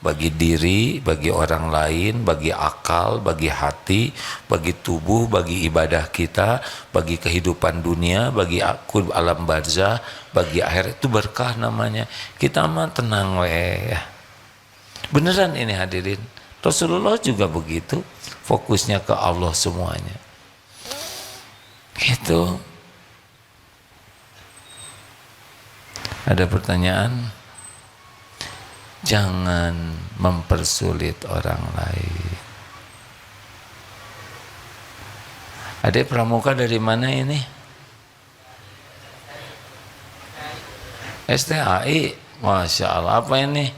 bagi diri, bagi orang lain, bagi akal, bagi hati, bagi tubuh, bagi ibadah kita, bagi kehidupan dunia, bagi alam barzah, bagi akhirat. Itu berkah namanya. Kita mah tenang ya. Beneran ini hadirin. Rasulullah juga begitu, fokusnya ke Allah semuanya. Gitu. Ada pertanyaan? Jangan mempersulit orang lain. Adik pramuka dari mana ini? STAI. Masya Allah. Apa ini?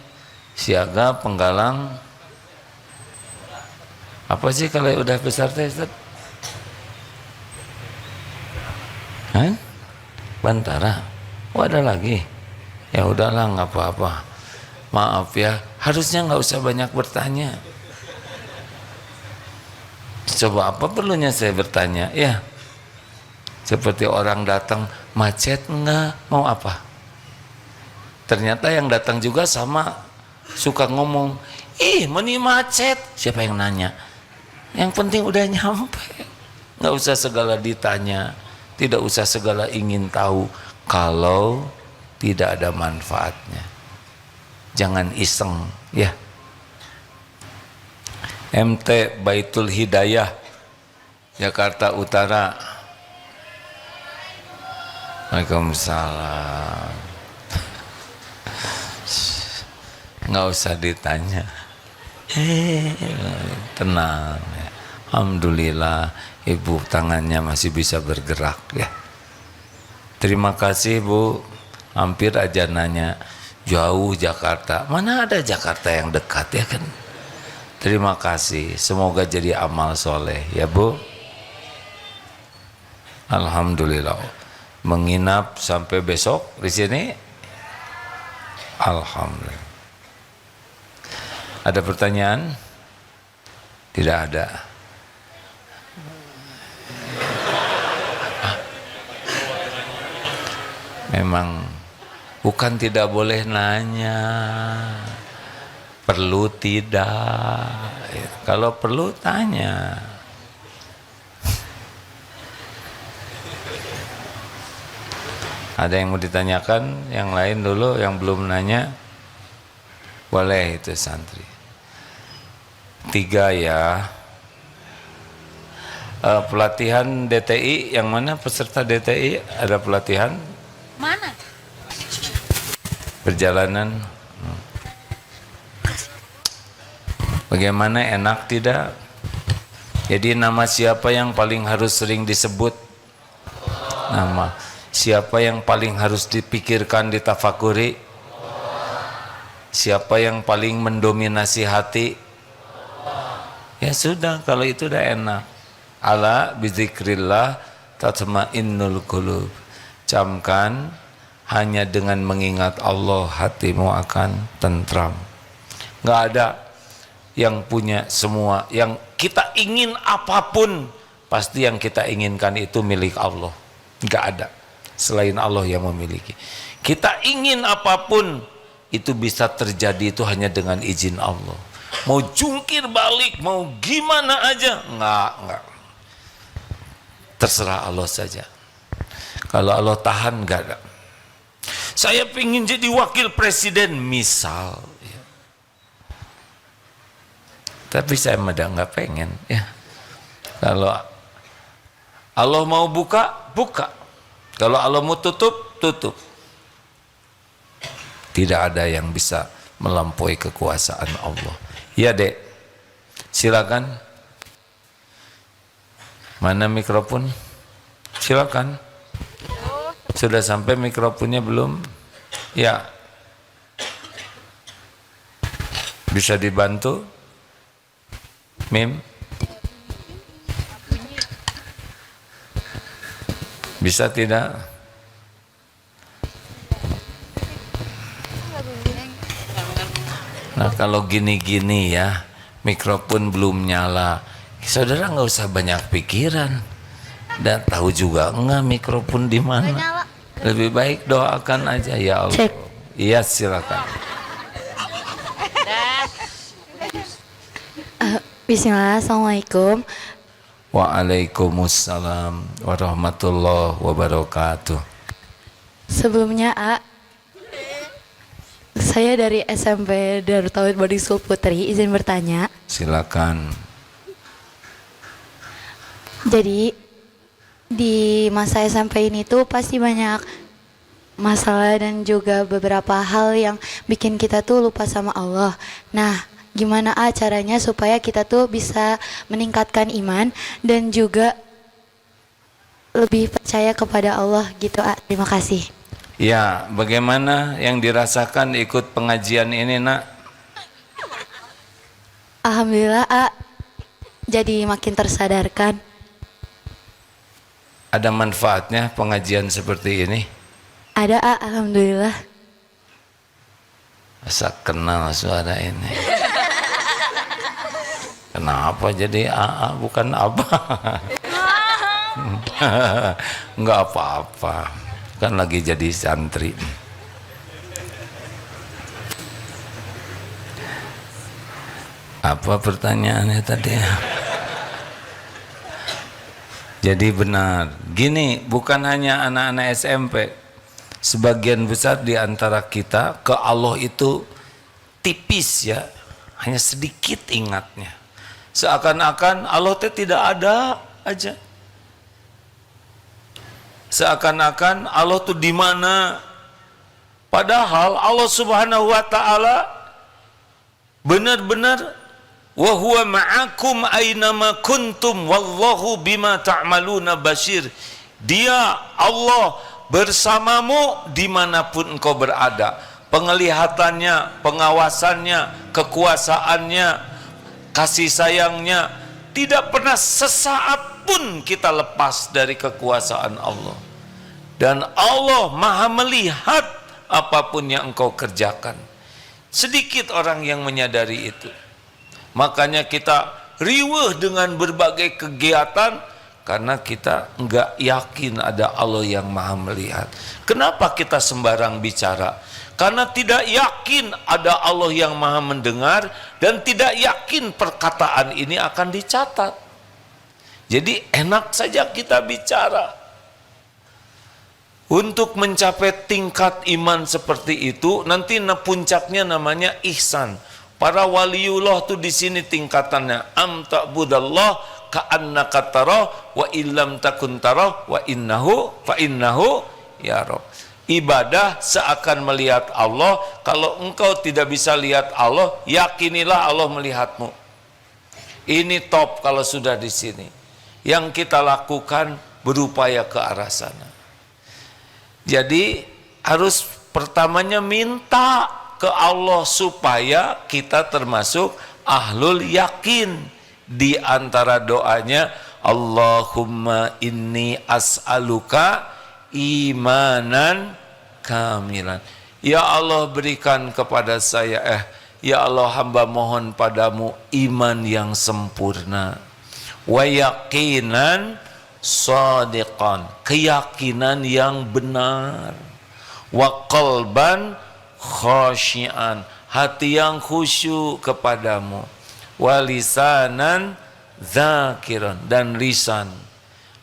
Siaga, penggalang. Apa sih kalau udah besar teh? Hah? Bantara. Oh, ada lagi. Ya udahlah, nggak apa-apa. Maaf ya, harusnya nggak usah banyak bertanya. Coba apa perlunya saya bertanya? Ya, seperti orang datang, macet enggak? Mau apa? Ternyata yang datang juga sama, suka ngomong, ih meni macet. Siapa yang nanya? Yang penting udah nyampe. Nggak usah segala ditanya, tidak usah segala ingin tahu kalau tidak ada manfaatnya. Jangan iseng ya. MT Baitul Hidayah, Jakarta Utara. Waalaikumsalam. Nggak usah ditanya. Tenang ya. Alhamdulillah ibu tangannya masih bisa bergerak ya. Terima kasih Bu. Hampir aja nanya, jauh Jakarta, mana ada Jakarta yang dekat ya kan. Terima kasih, semoga jadi amal soleh ya Bu. Alhamdulillah, menginap sampai besok di sini. Alhamdulillah. Ada pertanyaan? Tidak ada. Memang bukan tidak boleh nanya, perlu tidak. Kalau perlu tanya. Ada yang mau ditanyakan? Yang lain dulu, yang belum nanya. Boleh itu santri. 3 ya. Pelatihan DTI, yang mana peserta DTI? Ada pelatihan? Mana? Perjalanan. Bagaimana, enak tidak? Jadi nama siapa yang paling harus sering disebut? Nama. Siapa yang paling harus dipikirkan, ditafakuri? Siapa yang paling mendominasi hati? Ya sudah, kalau itu udah enak. Ala bizikrillah tatma'innul qulub. Camkan, hanya dengan mengingat Allah hatimu akan tentram. Nggak ada yang punya semua, yang kita ingin apapun, pasti yang kita inginkan itu milik Allah. Nggak ada selain Allah yang memiliki. Kita ingin apapun, itu bisa terjadi itu hanya dengan izin Allah. Mau jungkir balik, mau gimana aja, enggak. Terserah Allah saja. Kalau Allah tahan, enggak ada. Saya ingin jadi wakil presiden misal ya. Tapi saya enggak pengen ya. Kalau Allah mau buka, buka. Kalau Allah mau tutup, tutup. Tidak ada yang bisa melampaui kekuasaan Allah. Ya Dek, silakan. Mana mikrofon? Silakan. Sudah sampai mikrofonnya belum? Ya. Bisa dibantu? Mim? Bisa tidak? Nah kalau gini-gini ya, mikrofon belum nyala, saudara nggak usah banyak pikiran. Dan tahu juga enggak mikrofon di mana. Lebih baik doakan aja ya Allah. Cek. Iya silakan. Bismillah, Assalamualaikum. Waalaikumsalam warahmatullahi wabarakatuh. Sebelumnya saya dari SMP Darut Tauhid Boarding School Putri, izin bertanya. Silakan. Jadi di masa SMP ini tuh pasti banyak masalah dan juga beberapa hal yang bikin kita tuh lupa sama Allah. Nah, gimana caranya supaya kita tuh bisa meningkatkan iman dan juga lebih percaya kepada Allah gitu. Terima kasih. Ya, bagaimana yang dirasakan ikut pengajian ini, Nak? Alhamdulillah, jadi makin tersadarkan. Ada manfaatnya pengajian seperti ini? Ada, alhamdulillah. Asa kenal suara ini. Kenapa jadi AA bukan Abah? Enggak apa-apa, kan lagi jadi santri. Apa pertanyaannya tadi? Jadi benar, gini, bukan hanya anak-anak SMP, sebagian besar di antara kita ke Allah itu tipis ya, hanya sedikit ingatnya. Seakan-akan Allah itu tidak ada aja. Seakan-akan Allah itu di mana? Padahal Allah Subhanahu wa taala benar-benar wa huwa ma'akum aynama kuntum wallahu bima ta'maluna basyir. Dia Allah bersamamu dimanapun engkau berada. Penglihatannya, pengawasannya, kekuasaannya, kasih sayangnya, tidak pernah sesaat pun kita lepas dari kekuasaan Allah. Dan Allah maha melihat apapun yang engkau kerjakan. Sedikit orang yang menyadari itu. Makanya kita riweuh dengan berbagai kegiatan karena kita enggak yakin ada Allah yang maha melihat. Kenapa kita sembarang bicara? Karena tidak yakin ada Allah yang maha mendengar dan tidak yakin perkataan ini akan dicatat. Jadi enak saja kita bicara. Untuk mencapai tingkat iman seperti itu, nanti puncaknya namanya ihsan. Para waliullah tuh di sini tingkatannya am ta'budallah ka'annaka tarah wa illam takun tarah wa innahu fa innahu yarah. Ibadah seakan melihat Allah. Kalau engkau tidak bisa lihat Allah, yakinilah Allah melihatmu. Ini top kalau sudah di sini. Yang kita lakukan berupaya ke arah sana. Jadi harus pertamanya minta ke Allah supaya kita termasuk ahlul yakin. Di antara doanya, Allahumma inni as'aluka imanan kamilan. Ya Allah, berikan kepada saya ya Allah, hamba mohon padamu iman yang sempurna, wa yaqinan shadiqan, keyakinan yang benar, wa qalban khasyian, hati yang khusyuk kepadamu, walisanan zakiran, dan lisan.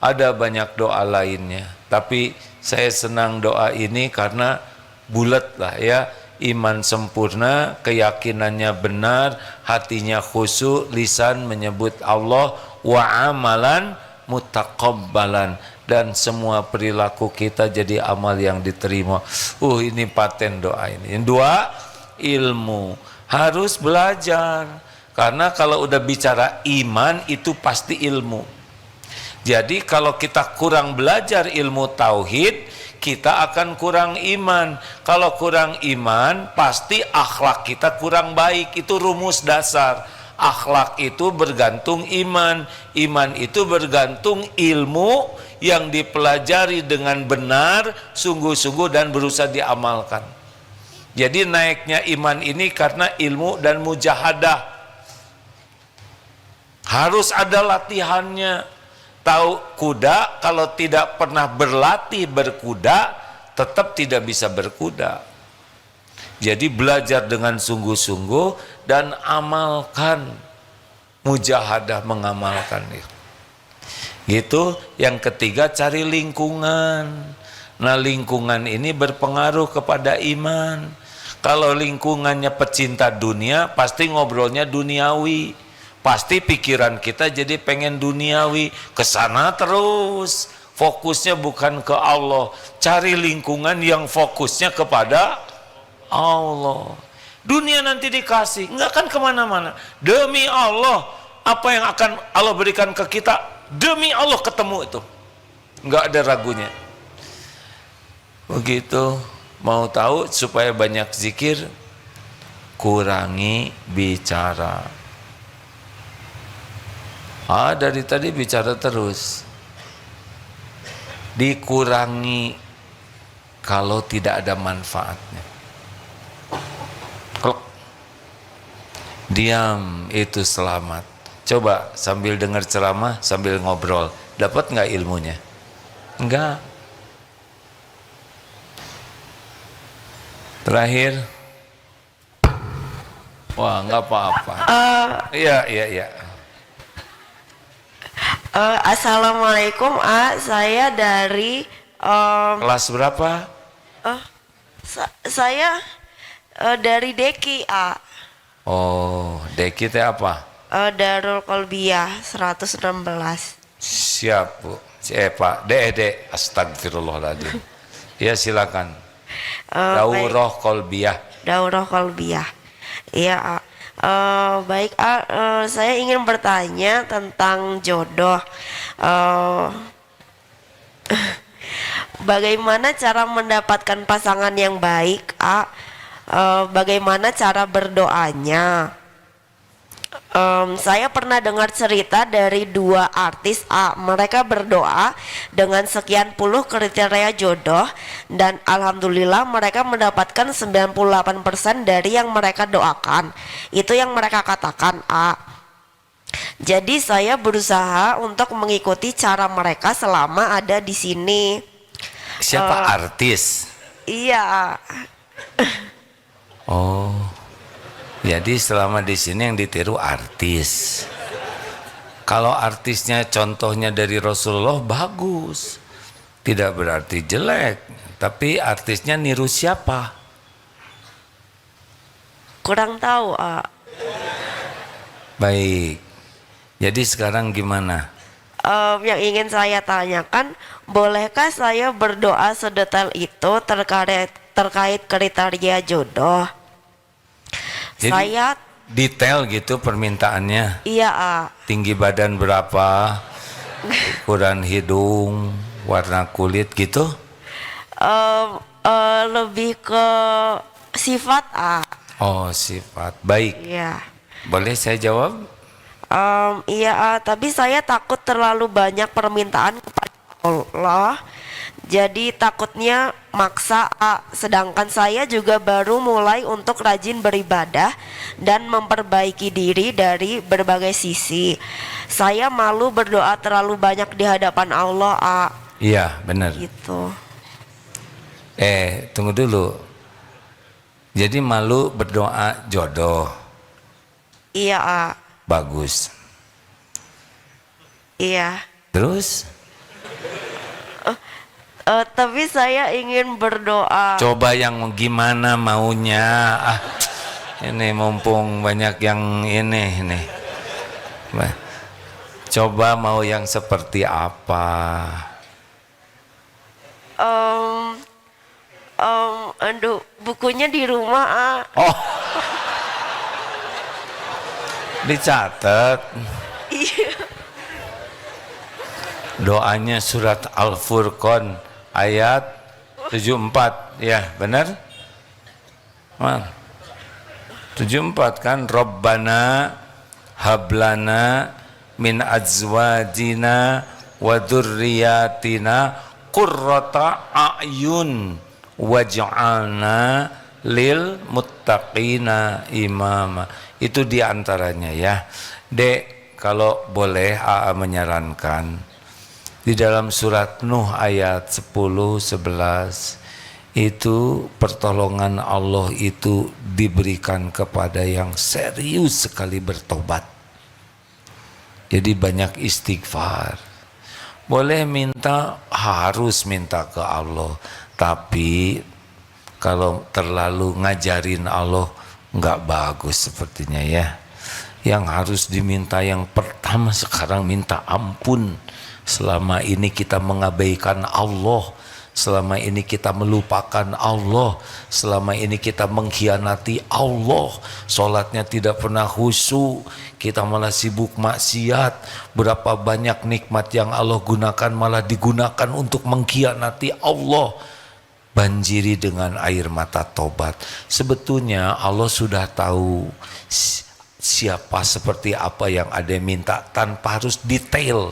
Ada banyak doa lainnya, tapi saya senang doa ini karena bulat lah ya. Iman sempurna, keyakinannya benar, hatinya khusyuk, lisan menyebut Allah, wa amalan mutaqabbalan, dan semua perilaku kita jadi amal yang diterima. Ini paten doa ini. Yang dua, ilmu. Harus belajar. Karena kalau udah bicara iman itu pasti ilmu. Jadi kalau kita kurang belajar ilmu tauhid, kita akan kurang iman. Kalau kurang iman, pasti akhlak kita kurang baik. Itu rumus dasar. Akhlak itu bergantung iman. Iman itu bergantung ilmu yang dipelajari dengan benar, sungguh-sungguh, dan berusaha diamalkan. Jadi naiknya iman ini karena ilmu dan mujahadah. Harus ada latihannya. Tahu kuda, kalau tidak pernah berlatih berkuda, tetap tidak bisa berkuda. Jadi belajar dengan sungguh-sungguh dan amalkan, mujahadah mengamalkan itu. Gitu. Yang ketiga, cari lingkungan. Nah, lingkungan ini berpengaruh kepada iman. Kalau lingkungannya pecinta dunia, pasti ngobrolnya duniawi. Pasti pikiran kita jadi pengen duniawi, kesana terus. fokusnya bukan ke Allah, cari lingkungan yang fokusnya kepada Allah. Dunia nanti dikasih, nggak akan kemana-mana. Demi Allah, apa yang akan Allah berikan ke kita, demi Allah ketemu itu, nggak ada ragunya. Begitu. Mau tahu supaya banyak zikir, kurangi bicara. Dari tadi bicara terus. Dikurangi kalau tidak ada manfaatnya. Klok. Diam itu selamat. Coba sambil dengar ceramah, sambil ngobrol, dapat nggak ilmunya? Enggak. Terakhir, wah nggak apa-apa. Iya. Assalamualaikum, saya dari Kelas berapa? saya dari Deki, Oh, Deki teh apa? Darul Kolbiyah 116. Siap Bu. Pak, Dek, astagfirullahaladzim. Ya silakan. Daurah Kolbiyah. Daurah Kolbiyah. Iya, baik, saya ingin bertanya tentang jodoh. Bagaimana cara mendapatkan pasangan yang baik, bagaimana cara berdoanya? Saya pernah dengar cerita dari dua artis, mereka berdoa dengan sekian puluh kriteria jodoh dan alhamdulillah mereka mendapatkan 98% dari yang mereka doakan. Itu yang mereka katakan, Jadi saya berusaha untuk mengikuti cara mereka selama ada di sini. Siapa artis? Iya. Oh. Jadi selama di sini yang ditiru artis. Kalau artisnya contohnya dari Rasulullah bagus, tidak berarti jelek. Tapi artisnya niru siapa? Kurang tahu, Baik. Jadi sekarang gimana? Yang ingin saya tanyakan, bolehkah saya berdoa sedetail itu terkait kriteria jodoh? Jadi, saya detail gitu permintaannya. iya, Tinggi badan berapa? Ukuran hidung, warna kulit gitu? lebih ke sifat, Oh, sifat. Baik. iya. Boleh saya jawab? Iya, tapi saya takut terlalu banyak permintaan kepada Allah. Jadi takutnya maksa, sedangkan saya juga baru mulai untuk rajin beribadah dan memperbaiki diri dari berbagai sisi. Saya malu berdoa terlalu banyak di hadapan Allah, Iya, benar. gitu. Tunggu dulu. Jadi malu berdoa jodoh. Iya, Bagus. iya. Terus? Tapi saya ingin berdoa. Coba yang gimana maunya. Ini mumpung banyak yang ini. Coba mau yang seperti apa? Aduh, bukunya di rumah, Oh, dicatat. Iya. Doanya surat Al-Furqan ayat 74. Ya, benar? 74 kan? Rabbana hablana min azwajina wa dzurriyyatina qurrata a'yun waj'alna lil muttaqina imama. Itu diantaranya ya. Dek, kalau boleh menyarankan, di dalam surat Nuh ayat 10-11 itu pertolongan Allah itu diberikan kepada yang serius sekali bertobat. Jadi banyak istighfar. Boleh minta, harus minta ke Allah. Tapi kalau terlalu ngajarin Allah nggak bagus sepertinya ya. Yang harus diminta yang pertama sekarang minta ampun selama ini kita mengabaikan Allah, selama ini kita melupakan Allah, selama ini kita mengkhianati Allah, sholatnya tidak pernah khusyuk, kita malah sibuk maksiat. Berapa banyak nikmat yang Allah gunakan malah digunakan untuk mengkhianati Allah. Banjiri dengan air mata tobat. Sebetulnya Allah sudah tahu siapa seperti apa yang ada minta tanpa harus detail.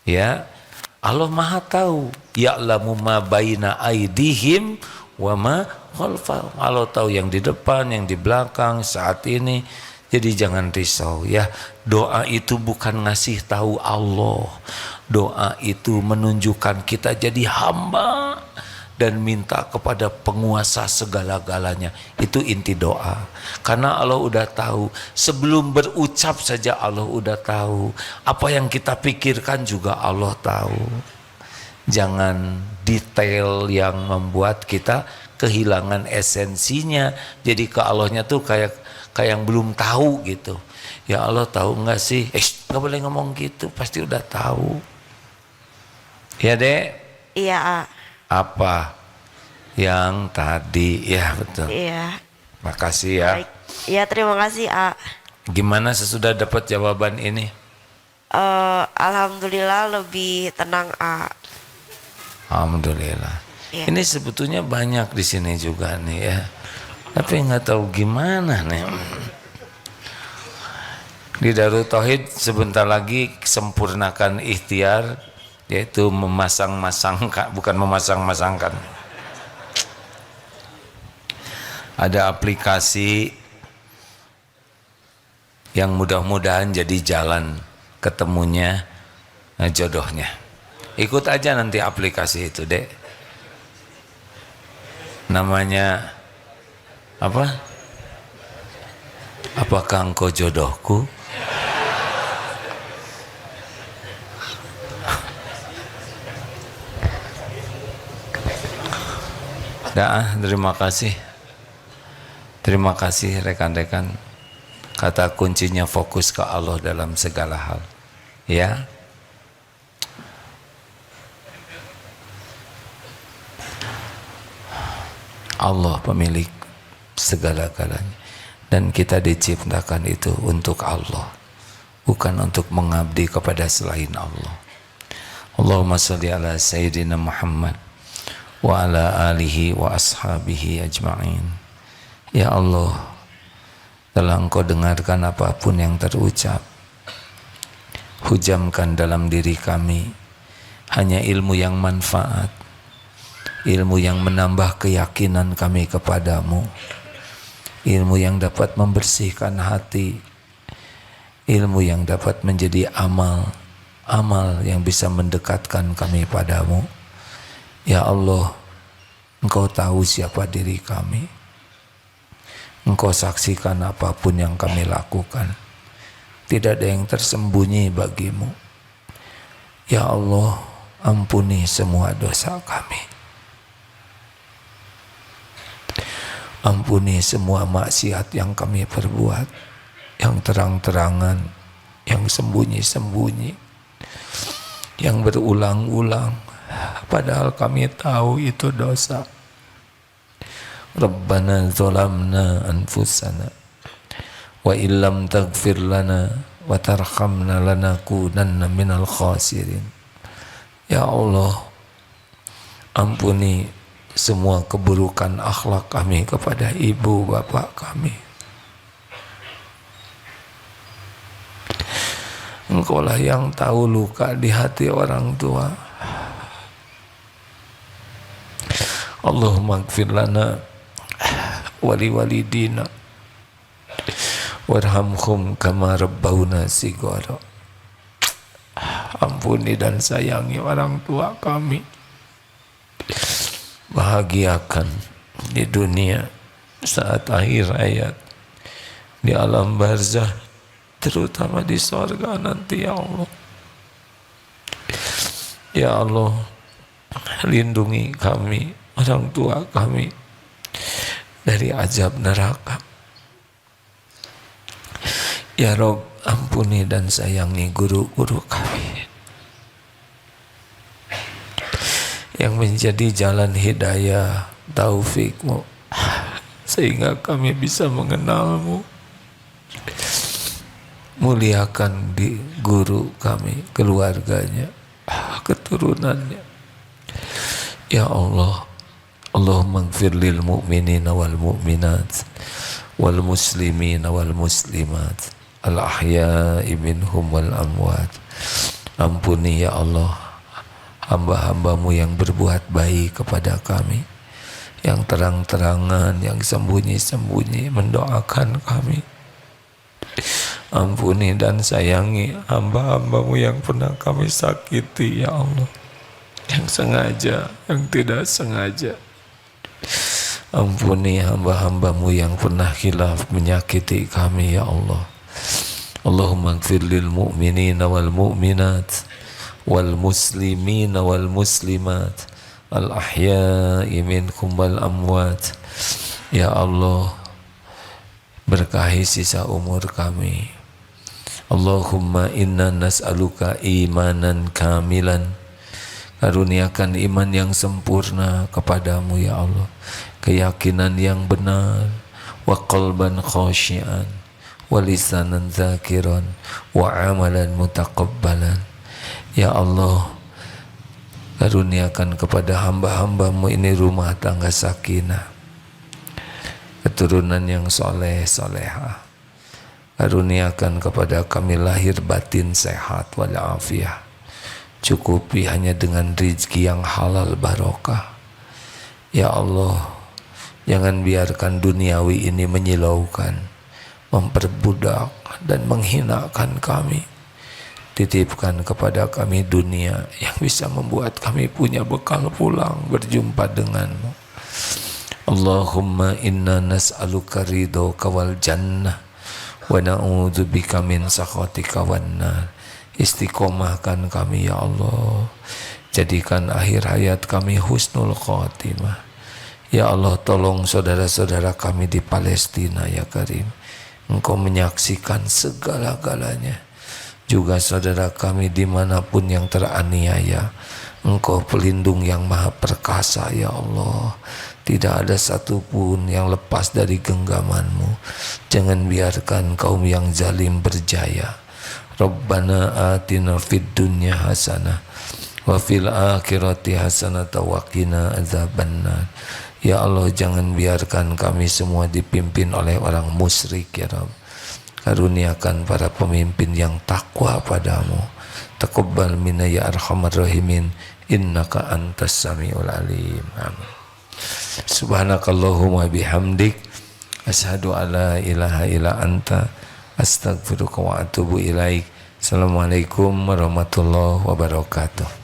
Ya, Allah Maha tahu. Ya'lamu ma baina aidihim wa ma khalfahum. Allah tahu yang di depan, yang di belakang saat ini. Jadi jangan risau ya. Doa itu bukan ngasih tahu Allah. Doa itu menunjukkan kita jadi hamba dan minta kepada penguasa segala-galanya. Itu inti doa. Karena Allah udah tahu, sebelum berucap saja Allah udah tahu. Apa yang kita pikirkan juga Allah tahu. Jangan detail yang membuat kita kehilangan esensinya. Jadi ke Allahnya tuh kayak yang belum tahu gitu. Ya Allah tahu enggak sih? Nggak boleh ngomong gitu, pasti udah tahu. Ya Dek? Iya, A. Apa yang tadi? Ya betul. Iya. Makasih ya. Baik. Iya, terima kasih, A. Gimana sesudah dapat jawaban ini? Alhamdulillah lebih tenang, A. Alhamdulillah. Iya. Ini sebetulnya banyak di sini juga nih ya. Tapi nggak tahu gimana nih. Di Darut Tauhid sebentar lagi sempurnakan ikhtiar, yaitu memasang-masangkan, bukan memasang-masangkan. Ada aplikasi yang mudah-mudahan jadi jalan ketemunya jodohnya. Ikut aja nanti aplikasi itu, Dek. Namanya apa? Apakah engkau jodohku? Terima kasih. Terima kasih rekan-rekan. Kata kuncinya fokus ke Allah dalam segala hal. Ya. Allah pemilik segala-galanya. Dan kita diciptakan itu untuk Allah, bukan untuk mengabdi kepada selain Allah. Allahumma sholli ala Sayyidina Muhammad wa ala alihi wa ashabihi ajma'in. Ya Allah, telah Engkau dengarkan apapun yang terucap, hujamkan dalam diri kami hanya ilmu yang manfaat, ilmu yang menambah keyakinan kami kepadamu, ilmu yang dapat membersihkan hati, ilmu yang dapat menjadi amal yang bisa mendekatkan kami padamu. Ya Allah, Engkau tahu siapa diri kami. Engkau saksikan apapun yang kami lakukan. Tidak ada yang tersembunyi bagimu. Ya Allah, ampuni semua dosa kami. Ampuni semua maksiat yang kami perbuat, yang terang-terangan, yang sembunyi-sembunyi, yang berulang-ulang, padahal kami tahu itu dosa. Rabbana zalamna anfusana wa illam taghfir lana wa tarhamna lanakunanna minal khasirin. Ya Allah, ampuni semua keburukan akhlak kami kepada ibu bapak kami. Engkaulah yang tahu luka di hati orang tua. Allahumma ighfir lana wali walidina warhamhum kama rabbawna sighara. Ampuni dan sayangi orang tua kami. Bahagiakan di dunia saat akhir hayat, di alam barzah, terutama di sorga nanti. Ya Allah, ya Allah, lindungi kami, orang tua kami, dari azab neraka. Ya Rabb, ampuni dan sayangi guru-guru kami. yang menjadi jalan hidayah taufikmu, sehingga kami bisa mengenalmu. Muliakan di guru kami, keluarganya, keturunannya. Ya Allah, Allahumma ighfir lil mu'minina wal mu'minat wal muslimina wal muslimat al ahya'i minhum wal amwat. Ampuni ya Allah hamba-hambamu yang berbuat baik kepada kami, yang terang-terangan, yang sembunyi-sembunyi mendoakan kami. Ampuni dan sayangi hamba-hambamu yang pernah kami sakiti ya Allah, yang sengaja, yang tidak sengaja. Ampuni hamba-hambamu yang pernah khilaf menyakiti kami ya Allah. Allahumma ighfir lil mu'minina wal mu'minat wal muslimina wal muslimat al ahya'i minkum wal amwat. Ya Allah, berkahi sisa umur kami. Allahumma inna nas'aluka imanan kamilan. Karuniakan iman yang sempurna kepadamu ya Allah, keyakinan yang benar, wa qalban khasyian, wa lisanan zakiran, wa amalan mutaqabbalan. Ya Allah, karuniakan kepada hamba-hambamu ini rumah tangga sakinah, keturunan yang soleh solehah. Karuniakan kepada kami lahir batin sehat walafiat. Cukupi hanya dengan rezeki yang halal barokah. Ya Allah, jangan biarkan duniawi ini menyilaukan, memperbudak dan menghinakan kami. Titipkan kepada kami dunia yang bisa membuat kami punya bekal pulang berjumpa denganmu. Allahumma inna nas'aluka ridhoka wal jannah wa na'udzubika min sakhatika wan nar. Istiqomahkan kami ya Allah, jadikan akhir hayat kami husnul khotimah. Ya Allah, tolong saudara-saudara kami di Palestina ya Karim, Engkau menyaksikan segala-galanya. Juga saudara kami dimanapun yang teraniaya, Engkau pelindung yang maha perkasa ya Allah. Tidak ada satupun yang lepas dari genggaman-Mu. Jangan biarkan kaum yang zalim berjaya. Rabbana atina fid dunya hasanah wa fil akhirati hasanah wa qina azabannar. Ya Allah, jangan biarkan kami semua dipimpin oleh orang musyrik ya Rabb. Karuniakan para pemimpin yang takwa padamu. Taqabbal minna ya arhamar rahimin, innaka antas samiul alim. Amin. Subhanakallahumma bihamdik, asyhadu alla ilaha illa anta, astaghfiruka wa atubu ilaik. Assalamualaikum warahmatullahi wabarakatuh.